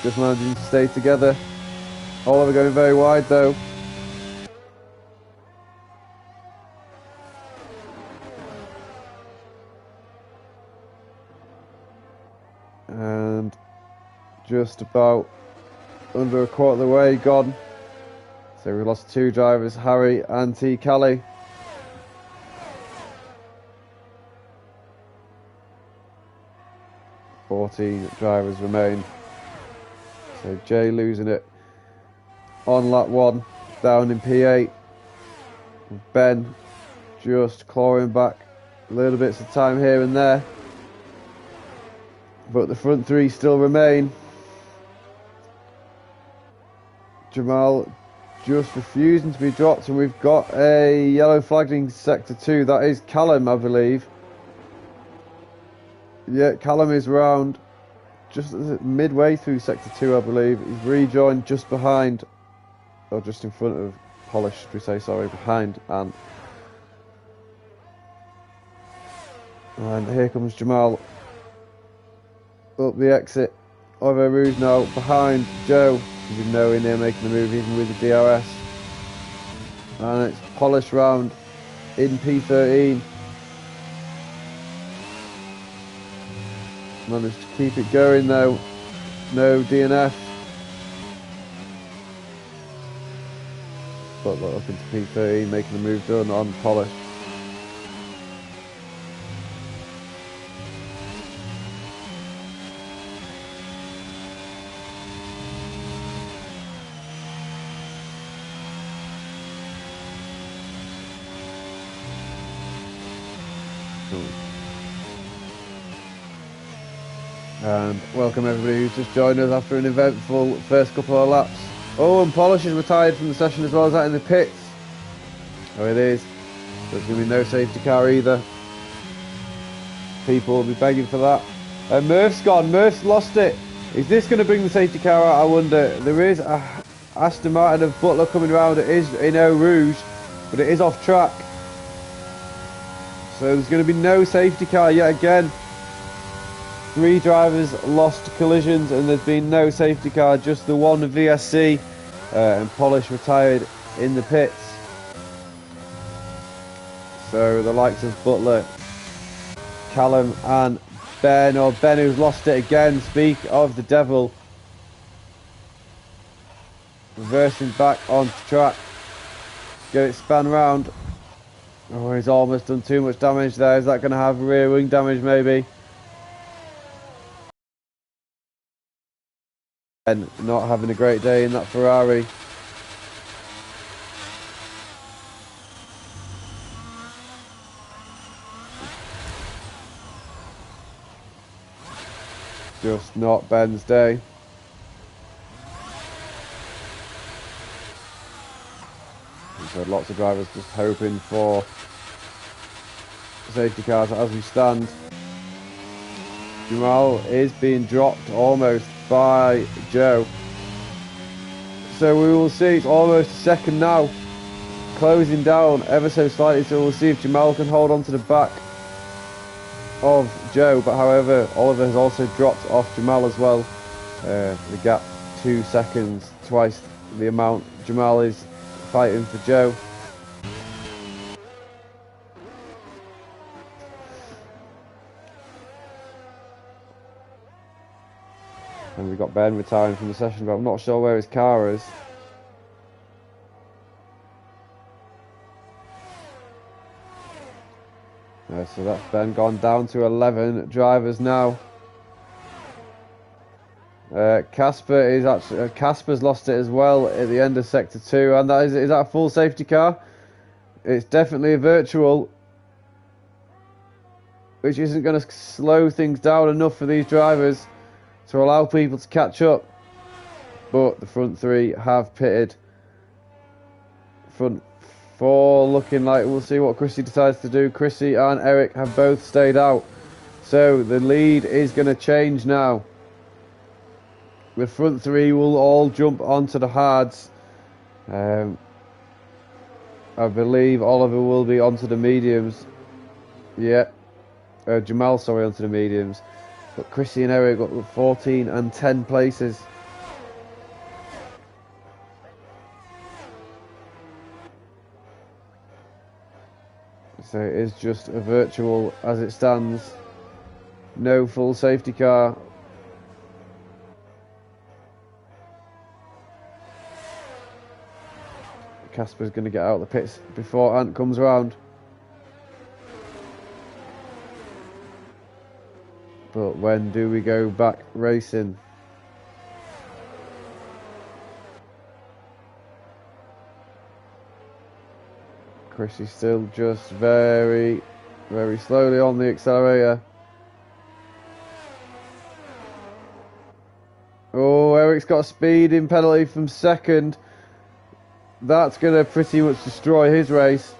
just managing to stay together. Oliver going very wide though. And just about under a quarter of the way gone. So we lost two drivers, Harry and T. Kelly. Drivers remain. So Jay losing it on lap 1, down in P8. Ben just clawing back little bits of time here and there, but the front three still remain. Jamal just refusing to be dropped, and we've got a yellow flag in sector 2. That is Callum, I believe. Yeah, Callum is round just midway through sector 2, I believe. He's rejoined just behind, or just in front of Polish, should we say, sorry, behind Ant. And here comes Jamal up the exit of Eau Rouge now, behind Joe. You know, in there making the move even with the DRS. And it's Polish round in P13. Managed to keep it going though. No DNF. But up into P13, making the move done on Polish. And welcome everybody who's just joined us after an eventful first couple of laps. Oh, and Polish is retired from the session as well as that in the pits. Oh, it is. There's going to be no safety car either. People will be begging for that. And Murph's gone. Murph's lost it. Is this going to bring the safety car out? I wonder. There is a Aston Martin of Butler coming around. It is in Eau Rouge, but it is off track. So there's going to be no safety car yet again. 3 drivers lost to collisions and there's been no safety car, just the one VSC, and Polish retired in the pits. So the likes of Butler, Callum and Ben, or Ben who's lost it again, speak of the devil. Reversing back onto track, get it spun round. Oh, he's almost done too much damage there. Is that going to have rear wing damage maybe? And not having a great day in that Ferrari. just not Ben's day. And so lots of drivers just hoping for safety cars as we stand. Jamal is being dropped almost by Joe. So we will see, it's almost a second now. Closing down ever so slightly, so we'll see if Jamal can hold on to the back of Joe. But however, Oliver has also dropped off Jamal as well. The gap 2 seconds, twice the amount Jamal is fighting for Joe. And we've got Ben retiring from the session, but I'm not sure where his car is. So that's Ben gone down to 11 drivers now. Casper is actually Casper's lost it as well at the end of sector 2, and that is that a full safety car? It's definitely a virtual, which isn't going to slow things down enough for these drivers to allow people to catch up. But the front 3 have pitted. Front 4 looking like, we'll see what Chrissy decides to do. Chrissy and Eric have both stayed out, so the lead is going to change now. The front 3 will all jump onto the hards. I believe Oliver will be onto the mediums. Yeah, Jamal, sorry, onto the mediums. But Chrissy and Eric got 14 and 10 places. So it is just a virtual as it stands. No full safety car. Casper's going to get out of the pits before Ant comes around. But when do we go back racing? Chrissy's still just very, very slowly on the accelerator. Oh, Eric's got a speeding penalty from second. That's going to pretty much destroy his race.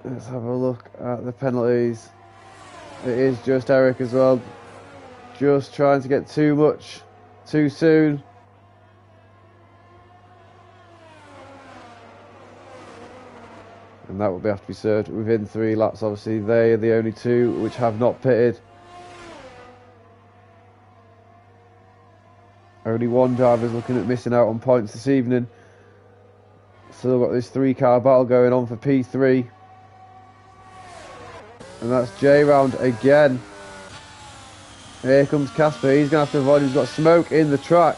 Let's have a look at the penalties. It is just Eric as well. Just trying to get too much too soon. And that will have to be served within 3 laps. Obviously, they are the only 2 which have not pitted. Only 1 driver is looking at missing out on points this evening. Still got this 3-car battle going on for P3. And that's J round again. Here comes Casper. He's going to have to avoid. He's got smoke in the track.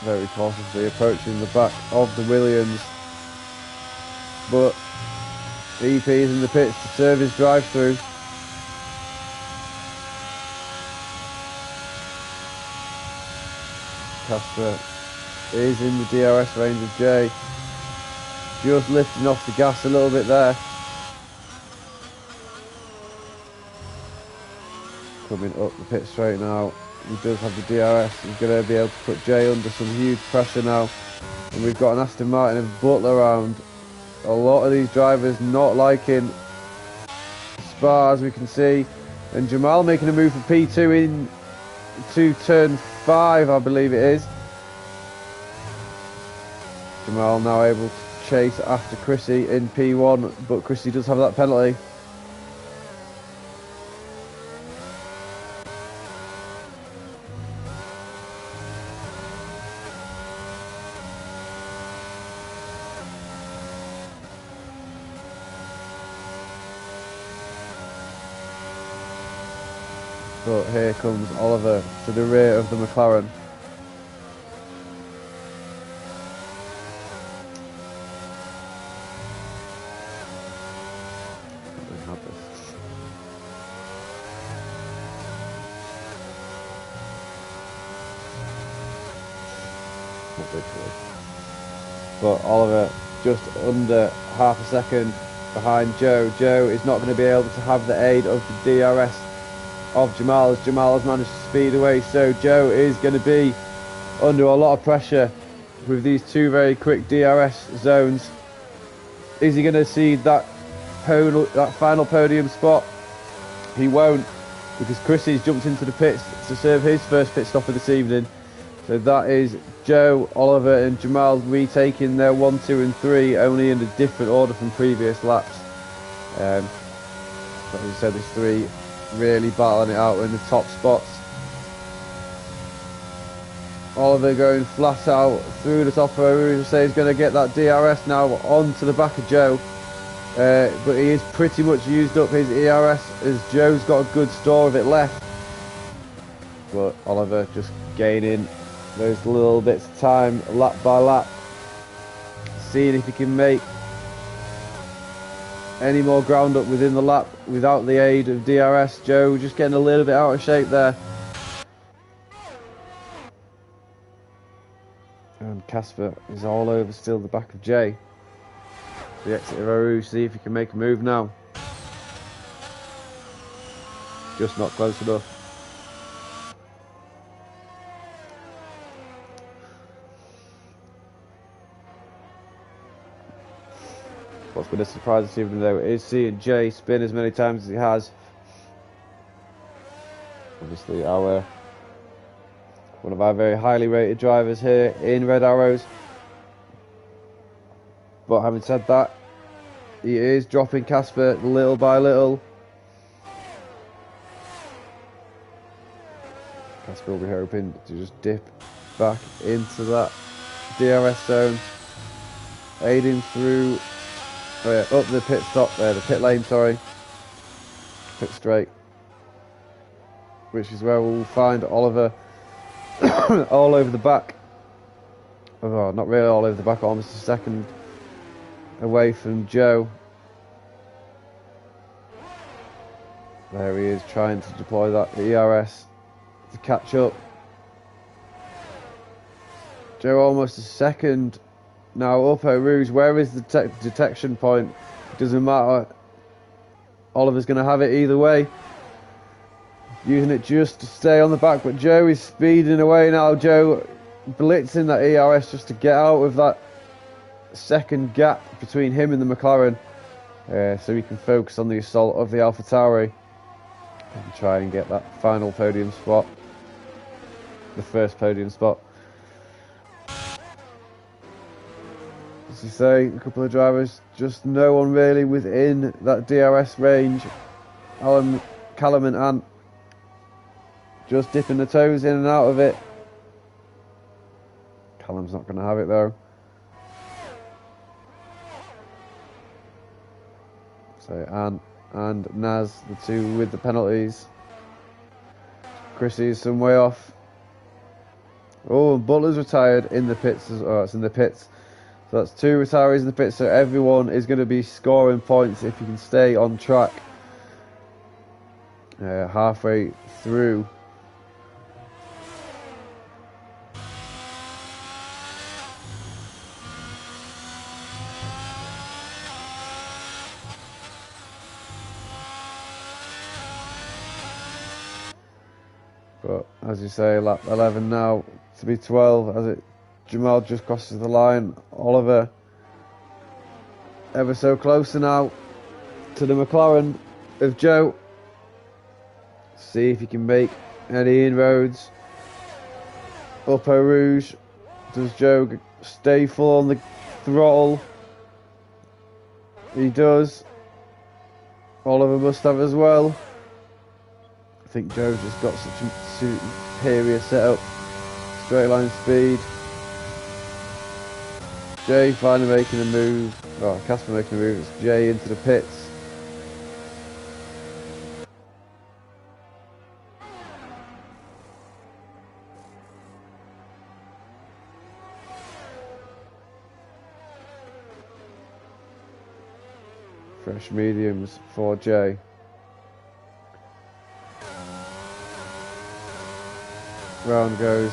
Very cautiously approaching the back of the Williams. But EP is in the pits to serve his drive-through. Casper is in the DRS range of J. Just lifting off the gas a little bit there. Coming up the pit straight now. He does have the DRS. He's going to be able to put Jay under some huge pressure now. And we've got an Aston Martin and Butler around. A lot of these drivers not liking Spa, as we can see. And Jamal making a move for P2 into turn 5, I believe it is. Jamal now able to chase after Chrissy in P1, but Chrissy does have that penalty. But here comes Oliver to the rear of the McLaren. But Oliver just under half a second behind Joe. Joe is not going to be able to have the aid of the DRS of Jamal, as Jamal has managed to speed away. So Joe is going to be under a lot of pressure with these two very quick DRS zones. Is he going to see that final podium spot? He won't, because Chrissy's jumped into the pits to serve his first pit stop of this evening. So that is Joe, Oliver and Jamal retaking their 1, 2 and 3, only in a different order from previous laps. As I said, there's 3 really battling it out in the top spots. Oliver going flat out through the top row. He's going to get that DRS now onto the back of Joe. But he is pretty much used up his ERS, as Joe's got a good store of it left. But Oliver just gaining those little bits of time, lap by lap, seeing if he can make any more ground up within the lap without the aid of DRS. Joe just getting a little bit out of shape there. And Casper is all over still the back of Jay. The exit of Aru, see if he can make a move now. Just not close enough. What's been a surprise this evening though is seeing Jay spin as many times as he has. Obviously one of our very highly rated drivers here in Red Arrows. But having said that, he is dropping Casper little by little. Casper will be hoping to just dip back into that DRS zone, aiding through up the pit stop there, the pit lane, sorry, pit straight, which is where we'll find Oliver all over the back. Oh, not really all over the back, almost a second away from Joe. There he is, trying to deploy that ERS to catch up. Joe almost a second now up Eau Rouge. Where is the detection point? It doesn't matter. Oliver's going to have it either way. Using it just to stay on the back, but Joe is speeding away now. Joe blitzing that ERS just to get out of that second gap between him and the McLaren, so he can focus on the assault of the AlphaTauri and try and get that final podium spot, the first podium spot. As you say, a couple of drivers, just no one really within that DRS range. Callum and Ant just dipping the toes in and out of it. Callum's not going to have it though. So Ant and Naz, the two with the penalties. Chrissy's some way off. Oh, and Butler's retired in the pits. Oh, it's in the pits. So that's 2 retirees in the pits. So everyone is going to be scoring points if you can stay on track. Halfway through. But as you say, lap 11 now to be 12 as Jamal just crosses the line. Oliver ever so closer now to the McLaren of Joe. See if he can make any inroads up Eau Rouge. Does Joe stay full on the throttle? He does. Oliver must have as well. I think Joe's just got such a superior setup. Straight line speed. Jay finally making a move. Oh, Casper making a move. It's Jay into the pits. Fresh mediums for Jay. Round goes,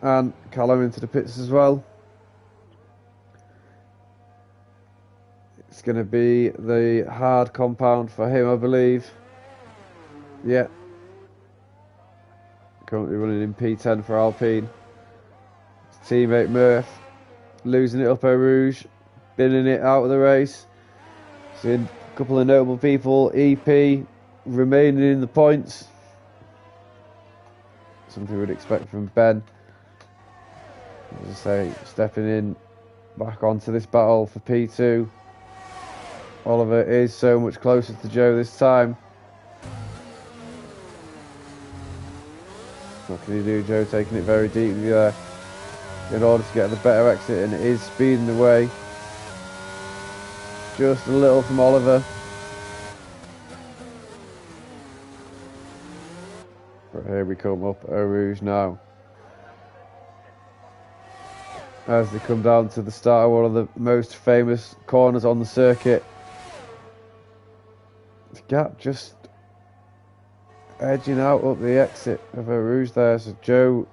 and Callum into the pits as well. It's going to be the hard compound for him, I believe. Yeah. Currently running in P10 for Alpine. His teammate Murph losing it up Eau Rouge, binning it out of the race. Seeing a couple of notable people, EP remaining in the points. Something we'd expect from Ben. As I say, stepping in back onto this battle for P2. Oliver is so much closer to Joe this time. What can you do? Joe taking it very deeply there in order to get the better exit, and it is speeding away just a little from Oliver. But here we come up Eau Rouge now. As they come down to the start of one of the most famous corners on the circuit. The gap just edging out up the exit of Eau Rouge there, so Joe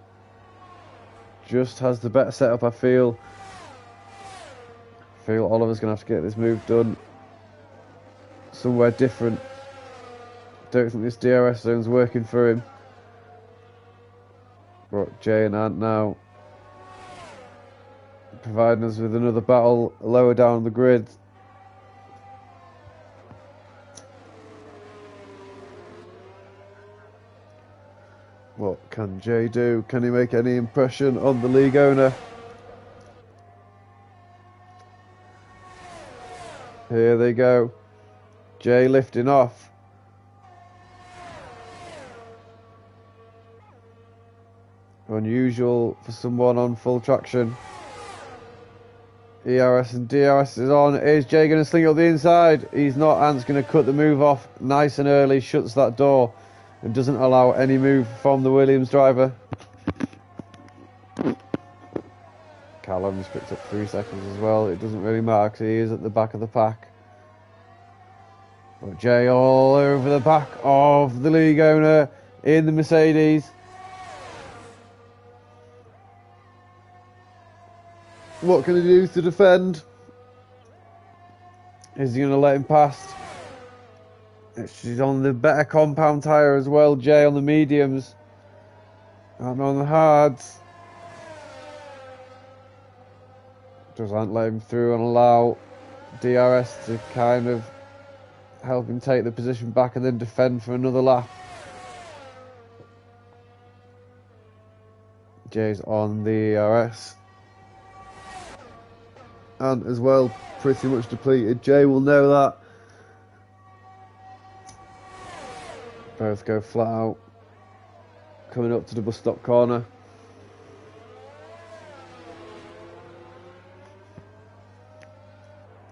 just has the better setup, I feel. Oliver's going to have to get this move done somewhere different. Don't think this DRS zone's working for him. But Jay and Ant now providing us with another battle lower down the grid. What can Jay do? Can he make any impression on the league owner? Here they go. Jay lifting off. Unusual for someone on full traction. ERS and DRS is on. Is Jay going to sling it up the inside? He's not. Ant's going to cut the move off nice and early, shuts that door, and doesn't allow any move from the Williams driver. Callum's picked up 3 seconds as well. It doesn't really matter because he is at the back of the pack. But Jay all over the back of the league owner in the Mercedes. What can he do to defend? Is he going to let him past? She's on the better compound tyre as well. Jay on the mediums. And on the hards. Doesn't let him through and allow DRS to kind of help him take the position back and then defend for another lap. Jay's on the ERS. And as well, pretty much depleted. Jay will know that. Both go flat out. Coming up to the bus stop corner.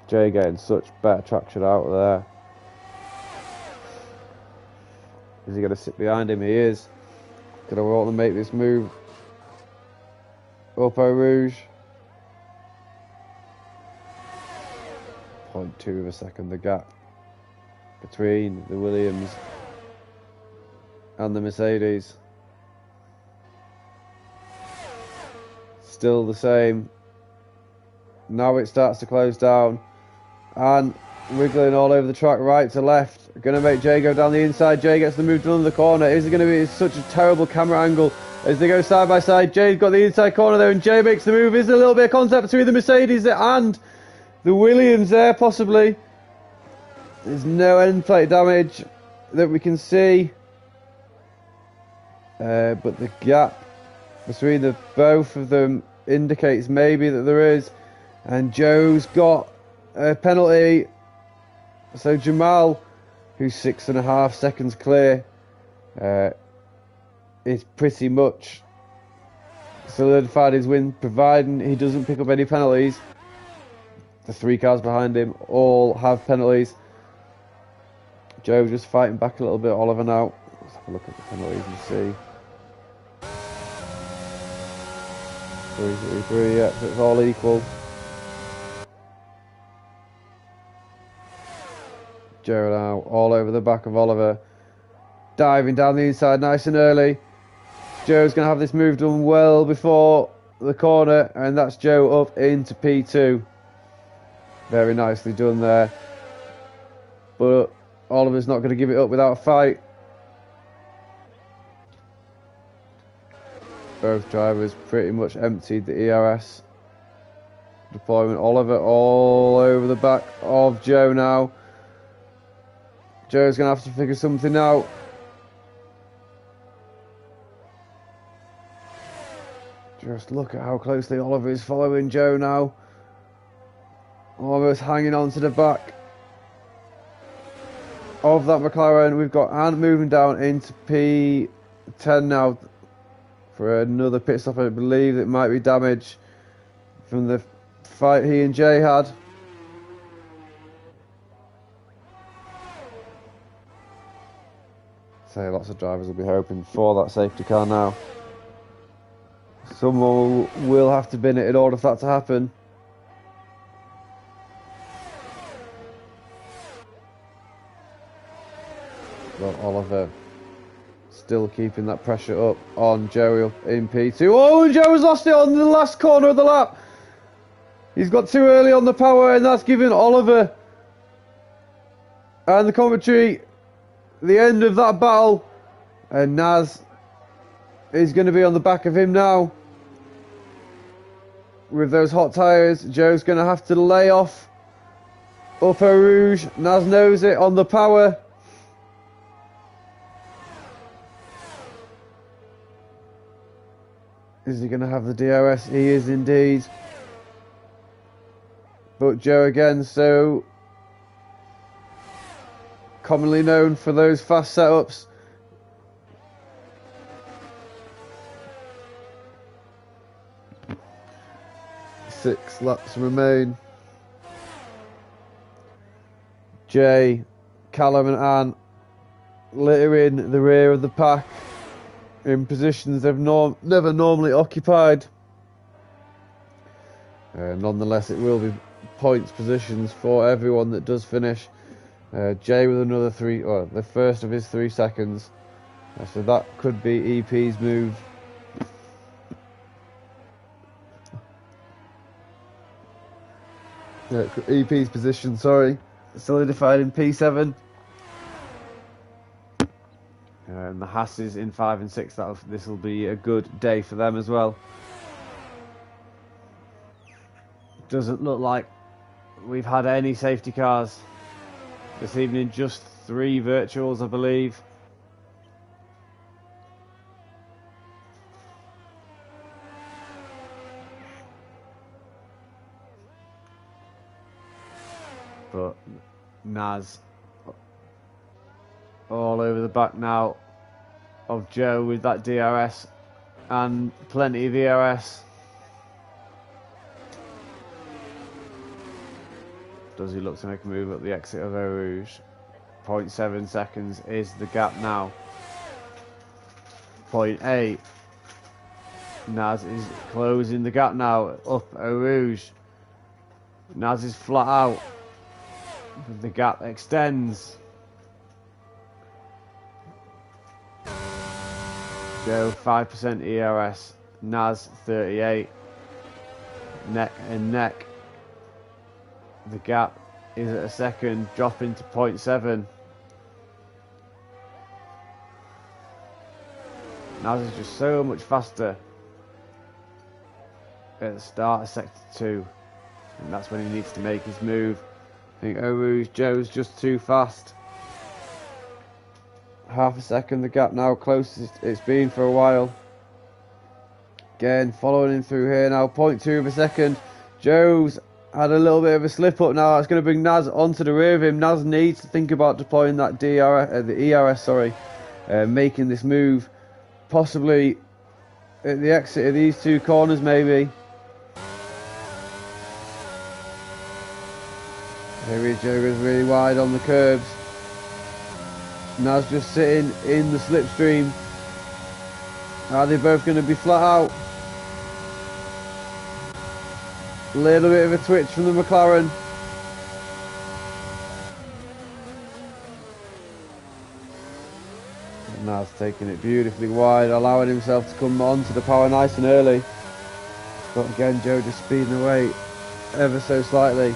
Jay getting such better traction out of there. Is he going to sit behind him? He is. Going to want to make this move. Up Eau Rouge. 0.2 of a second the gap between the Williams and the Mercedes. Still the same. Now it starts to close down. And wiggling all over the track, right to left. Going to make Jay go down the inside. Jay gets the move done in the corner. Is it going to be such a terrible camera angle as they go side by side? Jay's got the inside corner there, and Jay makes the move. Is there a little bit of contact between the Mercedes and the Williams there, possibly? There's no end plate damage that we can see. But the gap between the both of them indicates maybe that there is. And Joe's got a penalty. So Jamal, who's 6.5 seconds clear, is pretty much solidified his win, providing he doesn't pick up any penalties. The 3 cars behind him all have penalties. Joe just fighting back a little bit. Oliver now. Let's have a look at the penalties and see. 3-3-3, yeah, so it's all equal. Joe now all over the back of Oliver. Diving down the inside nice and early. Joe's going to have this move done well before the corner, and that's Joe up into P2. Very nicely done there. But Oliver's not going to give it up without a fight. Both drivers pretty much emptied the ERS deployment. Oliver all over the back of Joe now. Joe's going to have to figure something out. Just look at how closely Oliver is following Joe now. Almost hanging on to the back of that McLaren. We've got Ant moving down into P10 now for another pit stop. I believe it might be damage from the fight he and Jay had. So lots of drivers will be hoping for that safety car now. Someone will have to bin it in order for that to happen. Well, Oliver still keeping that pressure up on Joey in P2. Oh, and Joey's lost it on the last corner of the lap. He's got too early on the power, and that's given Oliver and the commentary the end of that battle. And Naz is going to be on the back of him now. With those hot tyres, Joe's going to have to lay off up Eau Rouge. Naz knows it on the power. Is he going to have the DRS? He is indeed. But Joe again, so commonly known for those fast setups. Six laps remain. Jay, Callum and Ant littering the rear of the pack in positions they've never normally occupied. Nonetheless, it will be points positions for everyone that does finish. Jay with another the first of his 3 seconds. So that could be EP's move. EP's position, sorry. Solidified in P7. And the Hasses in 5 and 6. This will be a good day for them as well. Doesn't look like we've had any safety cars this evening. Just 3 virtuals, I believe. But Naz all over the back now of Joe with that DRS and plenty of ERS. Does he look to make a move at the exit of Eau Rouge? 0.7 seconds is the gap now. 0.8. Naz is closing the gap now up Eau Rouge. Naz is flat out. The gap extends. Joe 5% ERS. Naz 38. Neck and neck. The gap is at a second, dropping to 0.7. Naz is just so much faster at the start of Sector 2. And that's when he needs to make his move. I think Eau Rouge Joe's just too fast. Half a second, the gap now closest it's been for a while. Again, following him through here now, 0.2 of a second. Joe's had a little bit of a slip up now. That's going to bring Naz onto the rear of him. Naz needs to think about deploying that the ERS, making this move, possibly at the exit of these 2 corners, maybe. Here Joe goes really wide on the curbs. Naz just sitting in the slipstream. Are they both going to be flat out? A little bit of a twitch from the McLaren. And Naz taking it beautifully wide, allowing himself to come onto the power nice and early. But again, Joe just speeding away ever so slightly.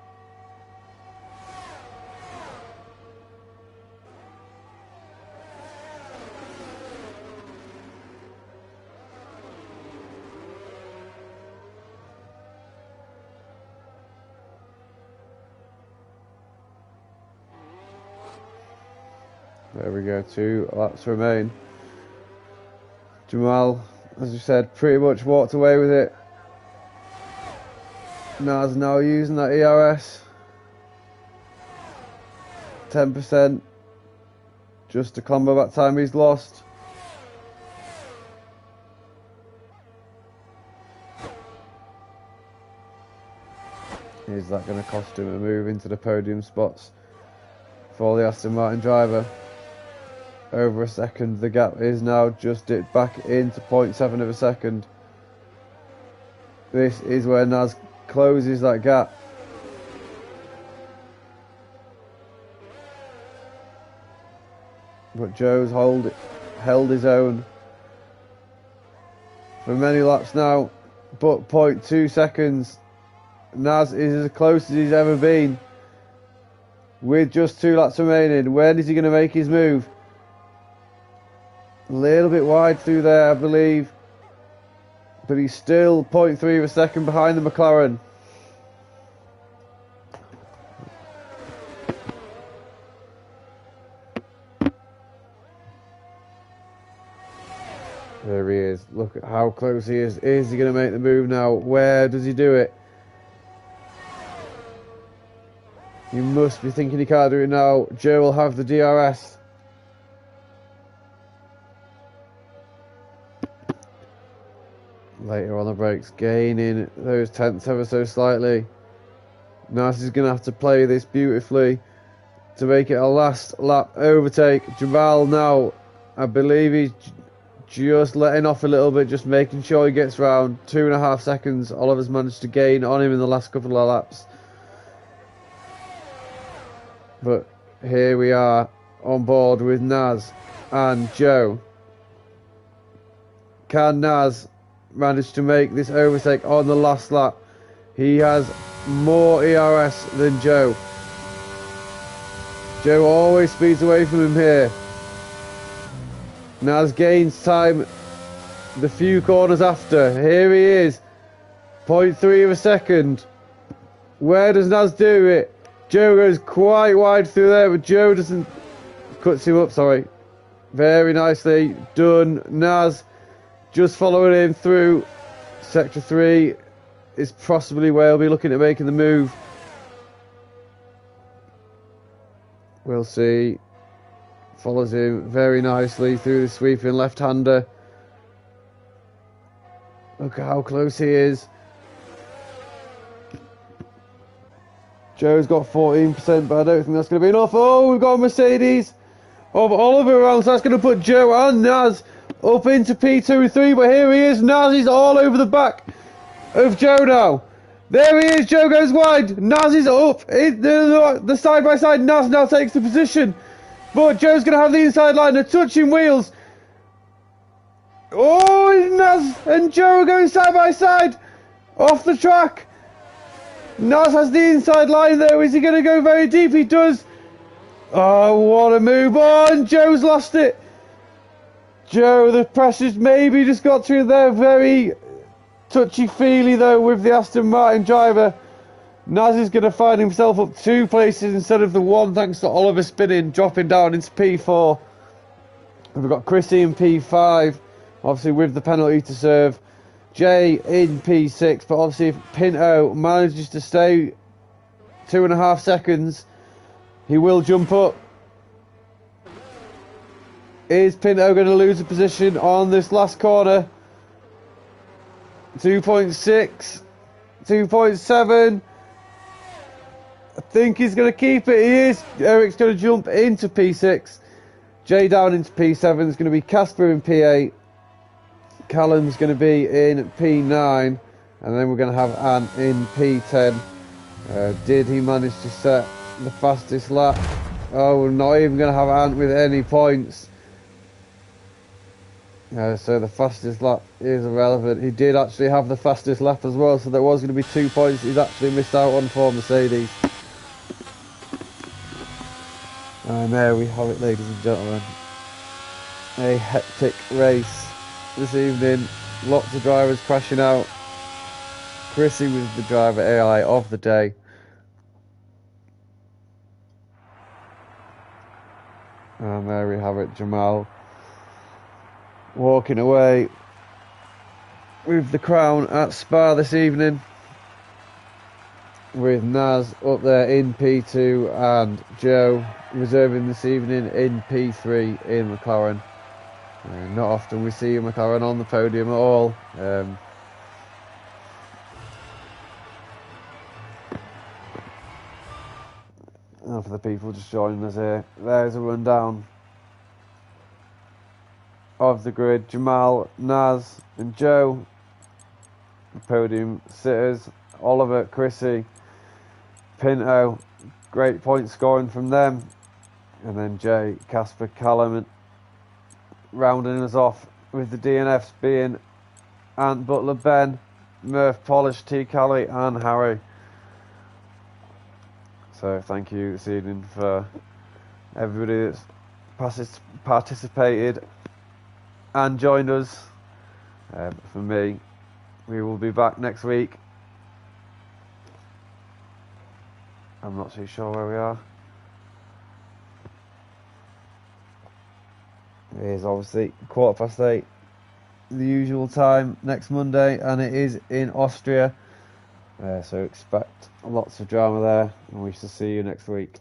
There we go, 2 laps remain. Jamal, as you said, pretty much walked away with it. Naz now using that ERS. 10%. Just to combo that time he's lost. Is that going to cost him a move into the podium spots for the Aston Martin driver? Over a second, the gap is now just dipped back into 0.7 of a second. This is where Naz closes that gap. But Joe's held his own for many laps now, but 0.2 seconds. Naz is as close as he's ever been with just 2 laps remaining. When is he going to make his move? A little bit wide through there, I believe, but he's still 0.3 of a second behind the McLaren. There he is. Look at how close he is. Is he going to make the move now? Where does he do it? You must be thinking he can't do it now. Joe will have the DRS. Later on the brakes, gaining those tenths ever so slightly. Naz is going to have to play this beautifully to make it a last lap overtake. Jamal now, I believe he's just letting off a little bit, just making sure he gets round. 2.5 seconds Oliver's managed to gain on him in the last couple of laps. But here we are on board with Naz and Joe. Can Naz manage to make this overtake on the last lap? He has more ERS than Joe. Joe always speeds away from him here. Naz gains time the few corners after. Here he is. 0.3 of a second. Where does Naz do it? Joe goes quite wide through there, but Joe doesn't... Cuts him up, sorry. Very nicely done. Naz just following him through Sector 3 is possibly where he'll be looking at making the move. We'll see. Follows him very nicely through the sweeping left-hander. Look at how close he is. Joe's got 14%, but I don't think that's going to be enough. Oh, we've got a Mercedes of Oliver around, so that's going to put Joe and Naz up into P2 3, but here he is. Naz is all over the back of Joe now. There he is. Joe goes wide. Naz is up. The side-by-side. Naz now takes the position, but Joe's going to have the inside line. They're touching wheels. Oh, Naz and Joe are going side-by-side off the track. Naz has the inside line though. Is he going to go very deep? He does. Oh, what a move. Oh, and Joe's lost it. Joe, the pressure's maybe just got through there. Very touchy-feely though with the Aston Martin driver. Naz is going to find himself up 2 places instead of the 1, thanks to Oliver spinning, dropping down into P4. We've got Chrissy in P5, obviously with the penalty to serve. Jay in P6, but obviously if Pinto manages to stay 2.5 seconds, he will jump up. Is Pinto going to lose a position on this last corner? 2.6, 2.7. I think he's going to keep it. He is. Eric's going to jump into P6. Jay down into P7. There's going to be Casper in P8. Callum's going to be in P9, and then we're going to have Ant in P10. Did he manage to set the fastest lap? Oh, we're not even going to have Ant with any points. So the fastest lap is irrelevant. He did actually have the fastest lap as well, so there was going to be 2 points he's actually missed out on for Mercedes. And there we have it, ladies and gentlemen. A hectic race this evening. Lots of drivers crashing out. Chrissy was the driver AI of the day. And there we have it, Jamal walking away with the crown at Spa this evening, with Naz up there in P2 and Joe reserving this evening in P3 in McLaren. Not often we see McLaren on the podium at all. And for the people just joining us here, there's a rundown of the grid. Jamal, Naz and Joe, the podium sitters. Oliver, Chrissy, Pinto, great point scoring from them. And then Jay, Casper, Callum, rounding us off with the DNFs being Ant Butler, Ben, Murph, Polish, T. Cali and Harry. So thank you this evening for everybody that's participated and joined us. For me, we will be back next week. I'm not too sure where we are. It is obviously 8:15, the usual time next Monday, and it is in Austria. So expect lots of drama there, and we shall see you next week.